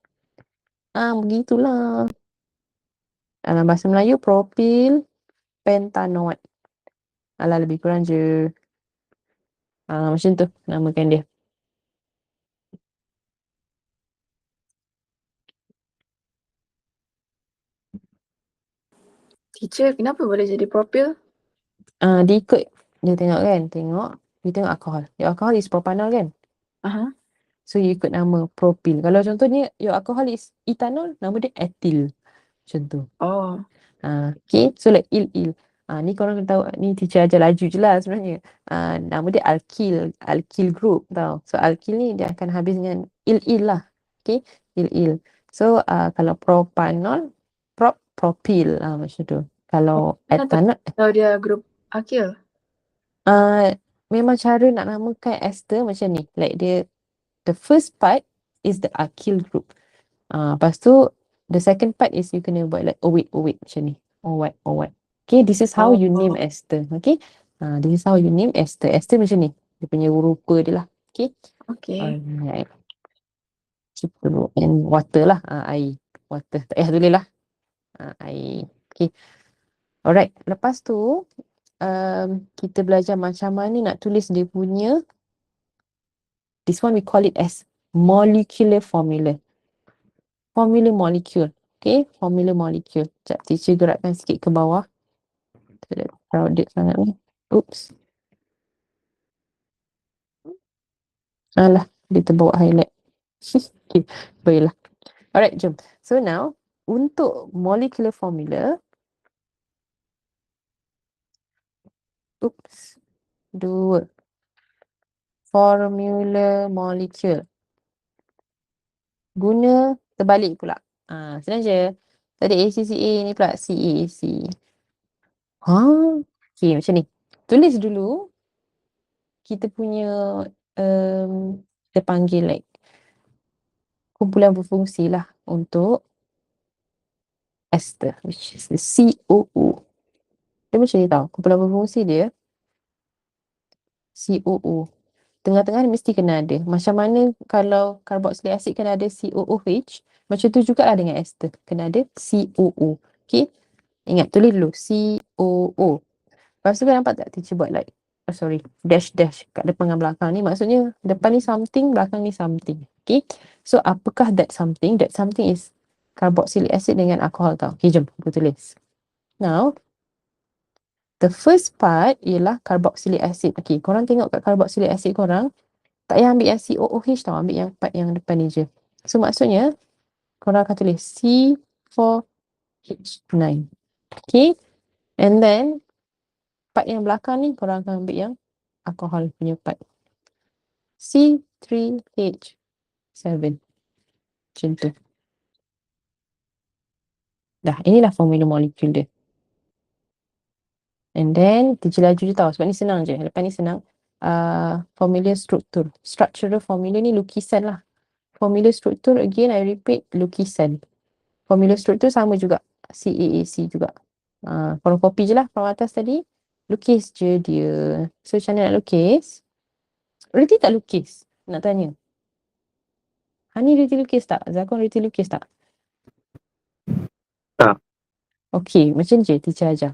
Begitulah. Dalam bahasa Melayu propyl pentanoate. Lebih kurang je. Macam tu namakan dia. Teacher, kenapa boleh jadi propyl? Dia ikut. Dia tengok kan. Dia tengok alkohol. Your alcohol is propanol kan. So you ikut nama propyl. Kalau contohnya your alcohol is ethanol, nama dia ethyl. Macam tu. Oh. Okay. So like il. Ni korang kena tahu, ni teacher ajar laju je lah sebenarnya. Nama dia alkyl group tau. So alkyl ni dia akan habis dengan il lah. Okay, il. So kalau propanol, propyl macam tu. Kalau Kenapa etanol, tahu dia grup akil? memang cara nak namakan ester macam ni. Like dia, the first part is the alkyl group. Lepas tu the second part is you kena buat like OH macam ni. OH. Okay, this is how you name ester. Okay. This is how you name ester. Ester macam ni. Dia punya rupa dia lah. Okay. Okay. Alright. Gitu. And water lah. Air. Water. Tak payah tulis lah. Air. Okay. Alright. Lepas tu kita belajar macam mana nak tulis dia punya, this one we call it as molecular formula. Formula molecule. Okay, formula molecule. Sekejap, teacher gerakkan sikit ke bawah. Tidak crowded sangat ni. Oops. Alah, dia terbawa highlight. Okay, baiklah. Alright, jom. So now, untuk molecular formula, oops, 2. Formula molecule. Guna terbalik pula. Senang je. Tadi ACCA ni pula CAAC. Okay, macam ni. Tulis dulu kita punya kita panggil like kumpulan berfungsi lah untuk ester, which is the COO. Dia macam ni tau, kumpulan berfungsi dia COO. Tengah-tengah mesti kena ada. Macam mana kalau carboxylic acid kena ada COOH, macam tu jugalah dengan ester. Kena ada COO. Okay, ingat tulis dulu COO. Lepas tu kan nampak tak teacher buat like, dash kat depan dan belakang ni. Maksudnya depan ni something, belakang ni something. Okay, so apakah that something? That something is carboxylic acid dengan alkohol tau. Okay, jom aku tulis. Now, the first part ialah carboxylic acid. Okay, korang tengok kat carboxylic acid korang, tak payah ambil yang COOH tau, ambil yang part yang depan ni je. So maksudnya, korang akan tulis C4H9. Okay, and then part yang belakang ni korang akan ambil yang alkohol punya part. C3H7. Macam tu. Dah, inilah formula molekul dia. And then, teacher laju je tau. Sebab ni senang je. Lepas ni senang. Formula struktur. Structural formula ni lukisan lah. Formula struktur, again, I repeat, lukisan. Formula struktur sama juga. CAAC juga. Korang copy je lah from atas tadi. Lukis je dia. So, macam mana nak lukis? Reti tak lukis? Nak tanya. Hani reti lukis tak? Zakon reti lukis tak? Tak. Okay, macam je teacher ajar.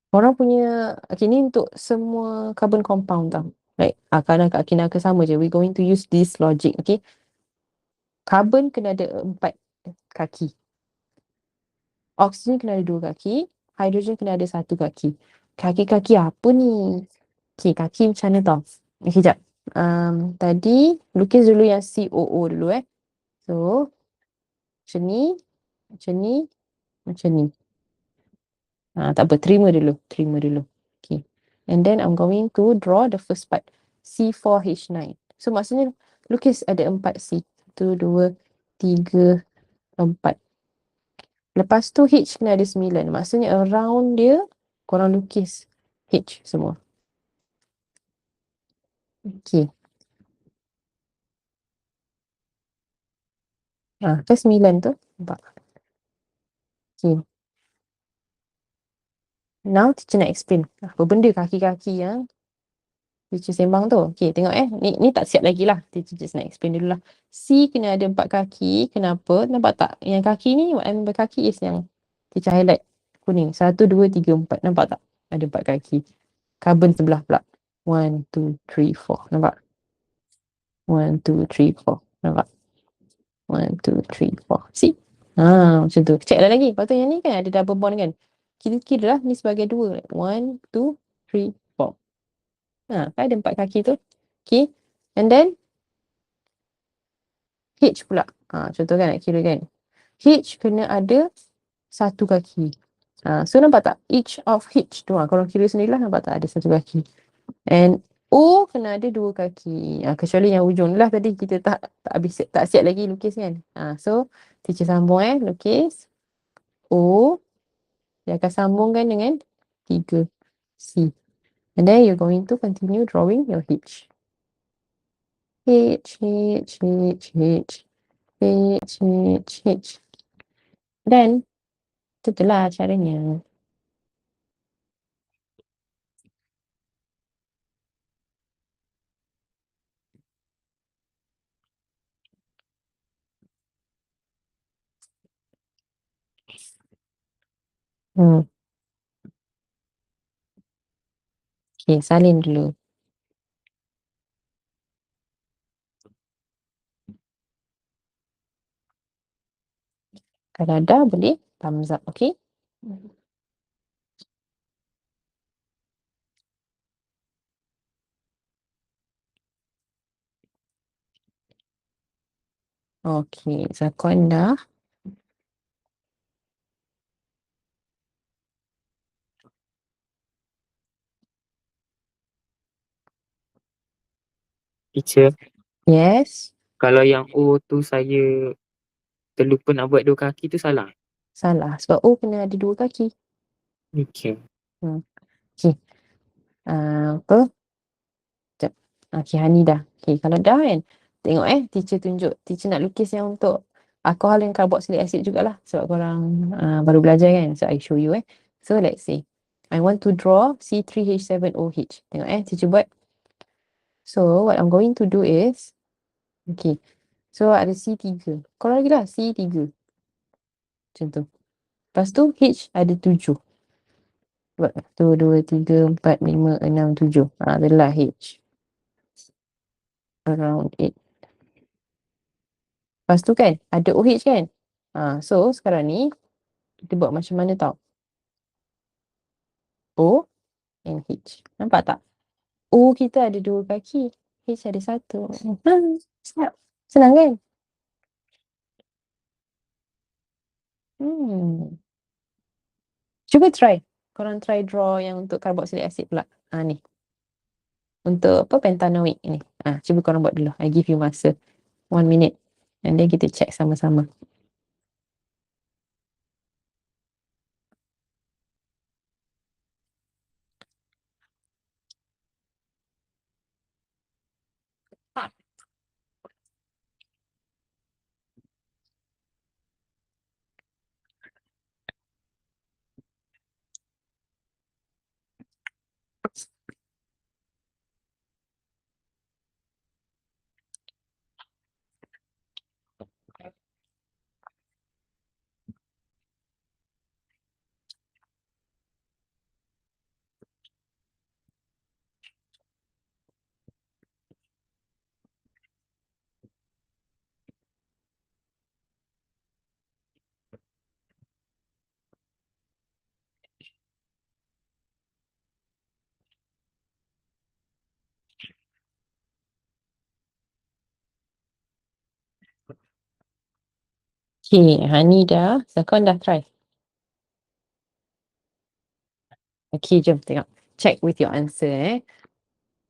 Korang punya, okay ni untuk semua carbon compound tau. Like, kanan kat kiri ke sama je. We going to use this logic, okay? Carbon kena ada 4 kaki. Oksigen kena ada 2 kaki. Hidrogen kena ada 1 kaki. Kaki-kaki apa ni? Okay, kaki macam mana tau? Okay, sekejap. Tadi, lukis dulu yang COO dulu So, macam ni, macam ni, macam ni. Tak apa, terima dulu. Okay. And then I'm going to draw the first part. C4H9. So maksudnya lukis ada 4 C. 1, 2, 3, 4. Lepas tu H kena ada 9. Maksudnya around dia korang lukis H semua. Okay. Ke 9 tu. Nampak. Okay. Now teacher nak explain. Apa benda kaki-kaki yang teacher sembang tu. Okay, tengok Ni tak siap lagi lah. Teacher just nak explain dulu lah. C kena ada 4 kaki. Kenapa? Nampak tak? Yang kaki ni, what I mean by kaki is yang teacher highlight kuning. 1, 2, 3, 4. Nampak tak? Ada 4 kaki. Carbon sebelah pula. 1, 2, 3, 4. Nampak? 1, 2, 3, 4. Nampak? 1, 2, 3, 4. See? Macam tu. Check lah lagi. Lepas tu yang ni kan ada double bond kan? Kira-kira lah ni sebagai 2. 1, 2, 3, 4. Kan ada 4 kaki tu. Okay. And then H pula. Contoh kan nak kira kan. H kena ada 1 kaki. So nampak tak? Each of H tu. Korang kira sendirilah, nampak tak ada satu kaki. And O kena ada 2 kaki. Kecuali yang ujung ni lah tadi kita tak habis tak siap lagi lukis kan. So teacher sambung lukis O. Dia akan sambungkan dengan 3 C. And then you're going to continue drawing your H. H, H, H, H. H, H, H. Dan itulah caranya. Okay, salin dulu. Kalau dah boleh thumbs up, okay? Okay, Zakon dah. Teacher, Yes, kalau yang O tu saya terlupa nak buat 2 kaki tu salah. salah. Sebab O kena ada 2 kaki. Okay. Okay. Apa? Sekejap. Okay, Hani dah. Okay, kalau dah kan, tengok teacher tunjuk. Teacher nak lukis yang untuk alcohol and carboxylic acid jugalah. Sebab korang baru belajar kan. So, I show you So, let's say, I want to draw C3H7OH. Tengok teacher buat. So, what I'm going to do is, okay. So, ada C3. Korang lagi lah, C3. Macam tu. Lepas tu, H ada 7. Buat 1, 2, 3, 4, 5, 6, 7. Adalah H. Around 8. Lepas tu kan, ada OH kan? So, sekarang ni, kita buat macam mana tau? O and H. Nampak tak? O kita ada 2 kaki. H ada 1. Senang kan? Cuba try. Korang try draw yang untuk carboxylic acid pula. Ni. Untuk apa? Pentanoic ni. Cuba korang buat dulu. I give you masa 1 minute. And then kita check sama-sama. Okay, Hani dah. Zakon dah try. Okay, jom tengok. Check with your answer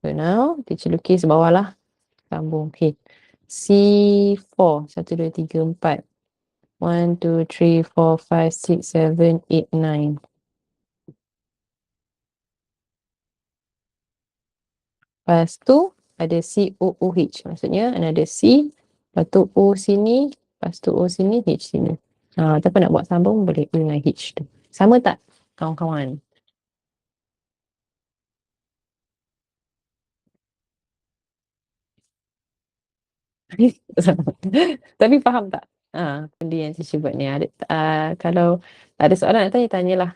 So now, teacher lukis bawah lah. Sambung. Okay. C4. 1, 2, 3, 4. 1, 2, 3, 4, 5, 6, 7, 8, 9. Lepas tu, ada COOH. Maksudnya, ada C. Lepas tu O sini. Lepas tu O sini, H sini. Ataupun nak buat sambung, boleh dengan H tu. Sama tak, kawan-kawan? Tapi faham tak? Benda yang teacher buat ni. Kalau tak ada soalan nak tanya, tanyalah.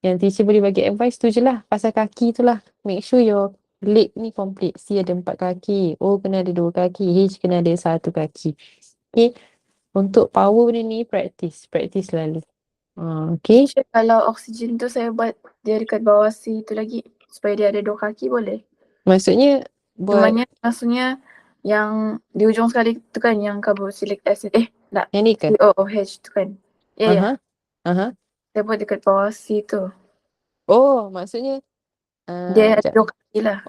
Yang teacher boleh bagi advice tu je lah. Pasal kaki tu lah. Make sure your leg ni complete. C ada 4 kaki. O kena ada 2 kaki. H kena ada 1 kaki. Okay. Untuk power benda ni, practice. Practice selalu. Okay. Kalau oksigen tu saya buat dia dekat bawah C tu lagi supaya dia ada 2 kaki boleh? Maksudnya buat Maksudnya yang di ujung sekali tu kan yang carboxylic acid tak yang ni ke? COOH tu kan. Ya. Aha. Saya Saya buat dekat bawah C tu. Oh, maksudnya Dia ada sekejap. 2 kaki lah.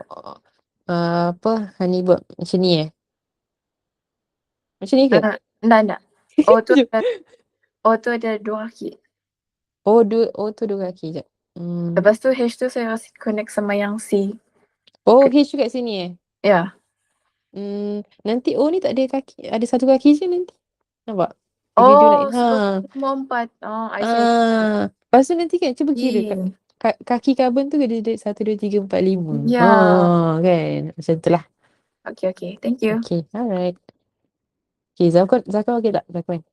Apa Hani buat macam ni Macam ni ke? Enggak. O tu ada 2 kaki. Tu dua kaki je. Lepas tu H tu saya connect sama yang C. Oh, H juga sini Ya. Nanti O ni tak ada kaki, ada satu kaki je nanti. Nampak? If you do like semua 4. Oh, I see. Lepas tu nanti kan cuba kira Yeah. kaki carbon tu ada 1, 2, 3, 4, 5. Ya. Kan? Macam tu lah. Okay. Thank you. Okay, alright. Okay, Zakwan okay tak? Zakwan.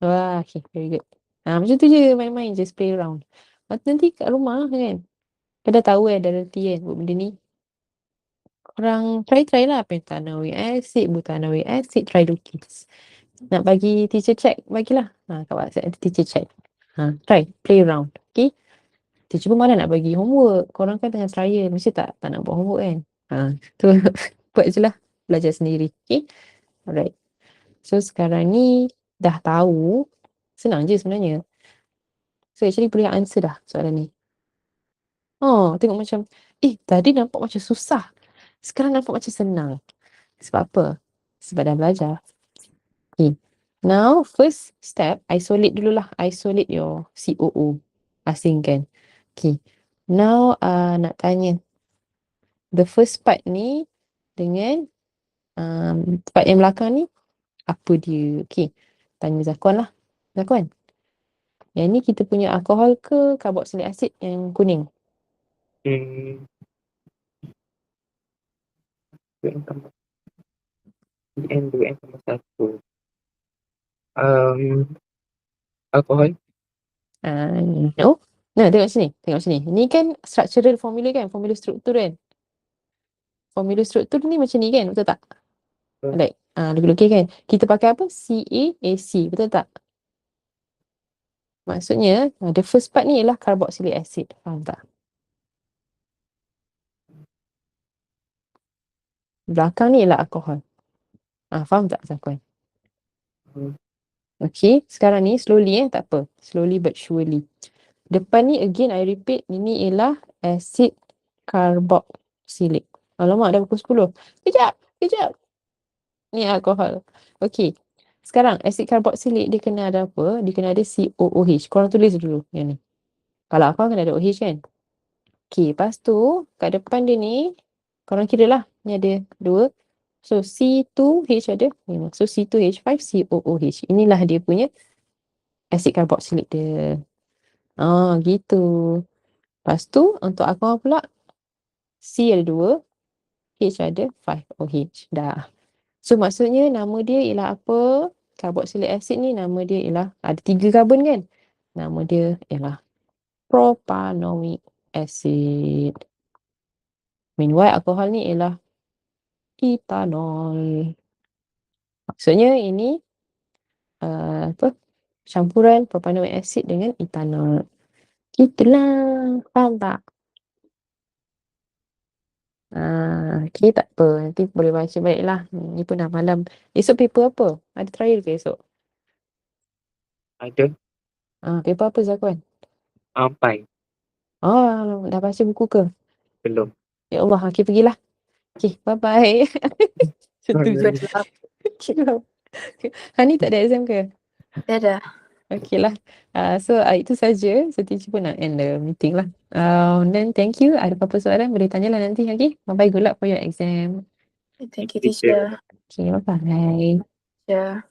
Wah, okay, very good. Macam tu je, main-main, just play around. Nanti kat rumah kan, kau dah tahu dah reti kan buat benda ni. Korang try lah pentanoic acid, butanoic acid, try lukis. Nak bagi teacher check, bagilah. Kat WhatsApp nanti teacher check. Try, play around. Okay? Teacher pun malah nak bagi homework. Korang kan tengah trial, mesti tak nak buat homework kan. Tu buat je lah. Belajar sendiri. Okay? Alright. So sekarang ni dah tahu. Senang je sebenarnya. So actually boleh answer dah soalan ni. Tengok macam, tadi nampak macam susah. Sekarang nampak macam senang. Sebab apa? Sebab dah belajar. Okay. Now, first step, isolate dululah. Isolate your COO. Asingkan. Okay. Now, nak tanya. The first part ni dengan part yang belakang ni, apa dia? Okay. Tanya Zakwan lah. Zakwan. Yang ni kita punya alkohol ke carboxylic acid yang kuning? N2N tambah 1. Alkohol. No. Nah, tengok sini. Ni kan structural formula kan? Formula struktur kan? Formula struktur ni macam ni kan? Betul tak? Like, lukis kan? Kita pakai apa? CaAC. Betul tak? Maksudnya, the first part ni ialah carboxylic acid. Faham tak? Belakang ni ialah alkohol. Faham tak, Zakwan? Okay, sekarang ni slowly tak apa. Slowly but surely. Depan ni again I repeat, ini ialah acid carboxylic. Alamak, dah pukul 10. Kejap. Ni alkohol. Okay. Sekarang acid carboxylic dia kena ada apa? Dia kena ada COOH. Korang tulis dulu yang ni. Kalau alkohol kena ada OH kan? Okay, lepas tu kat depan dia ni korang kira lah. Ni ada 2. So C2H ada 5. So C2H5 COOH. Inilah dia punya acid carboxylic dia. Gitu. Lepas tu untuk alkohol pula C ada 2, H ada 5 OH. Dah. So maksudnya nama dia ialah apa? Carboxylic acid ni nama dia ialah ada 3 karbon kan? Nama dia ialah propanoic acid. Meanwhile alkohol ni ialah etanol. Maksudnya ini campuran propanoic acid dengan etanol. Gitulah. Faham tak? Okay, tak apa. Nanti boleh baca balik lah. Ni pun dah malam. Esok paper apa? Ada trial ke esok? Ada. Paper apa Zakwan? Ampai. Dah baca buku ke? Belum. Ya Allah, okay pergilah. Okay, bye-bye. Setuju. Hani tak ada exam ke? Dadah. Okay lah. So itu saja. So teacher pun nak end the meeting lah. Then thank you. Ada apa-apa soalan boleh tanyalah nanti. Okay. Bye-bye. Good luck for your exam. Thank you, teacher. Okay, bye-bye. Yeah.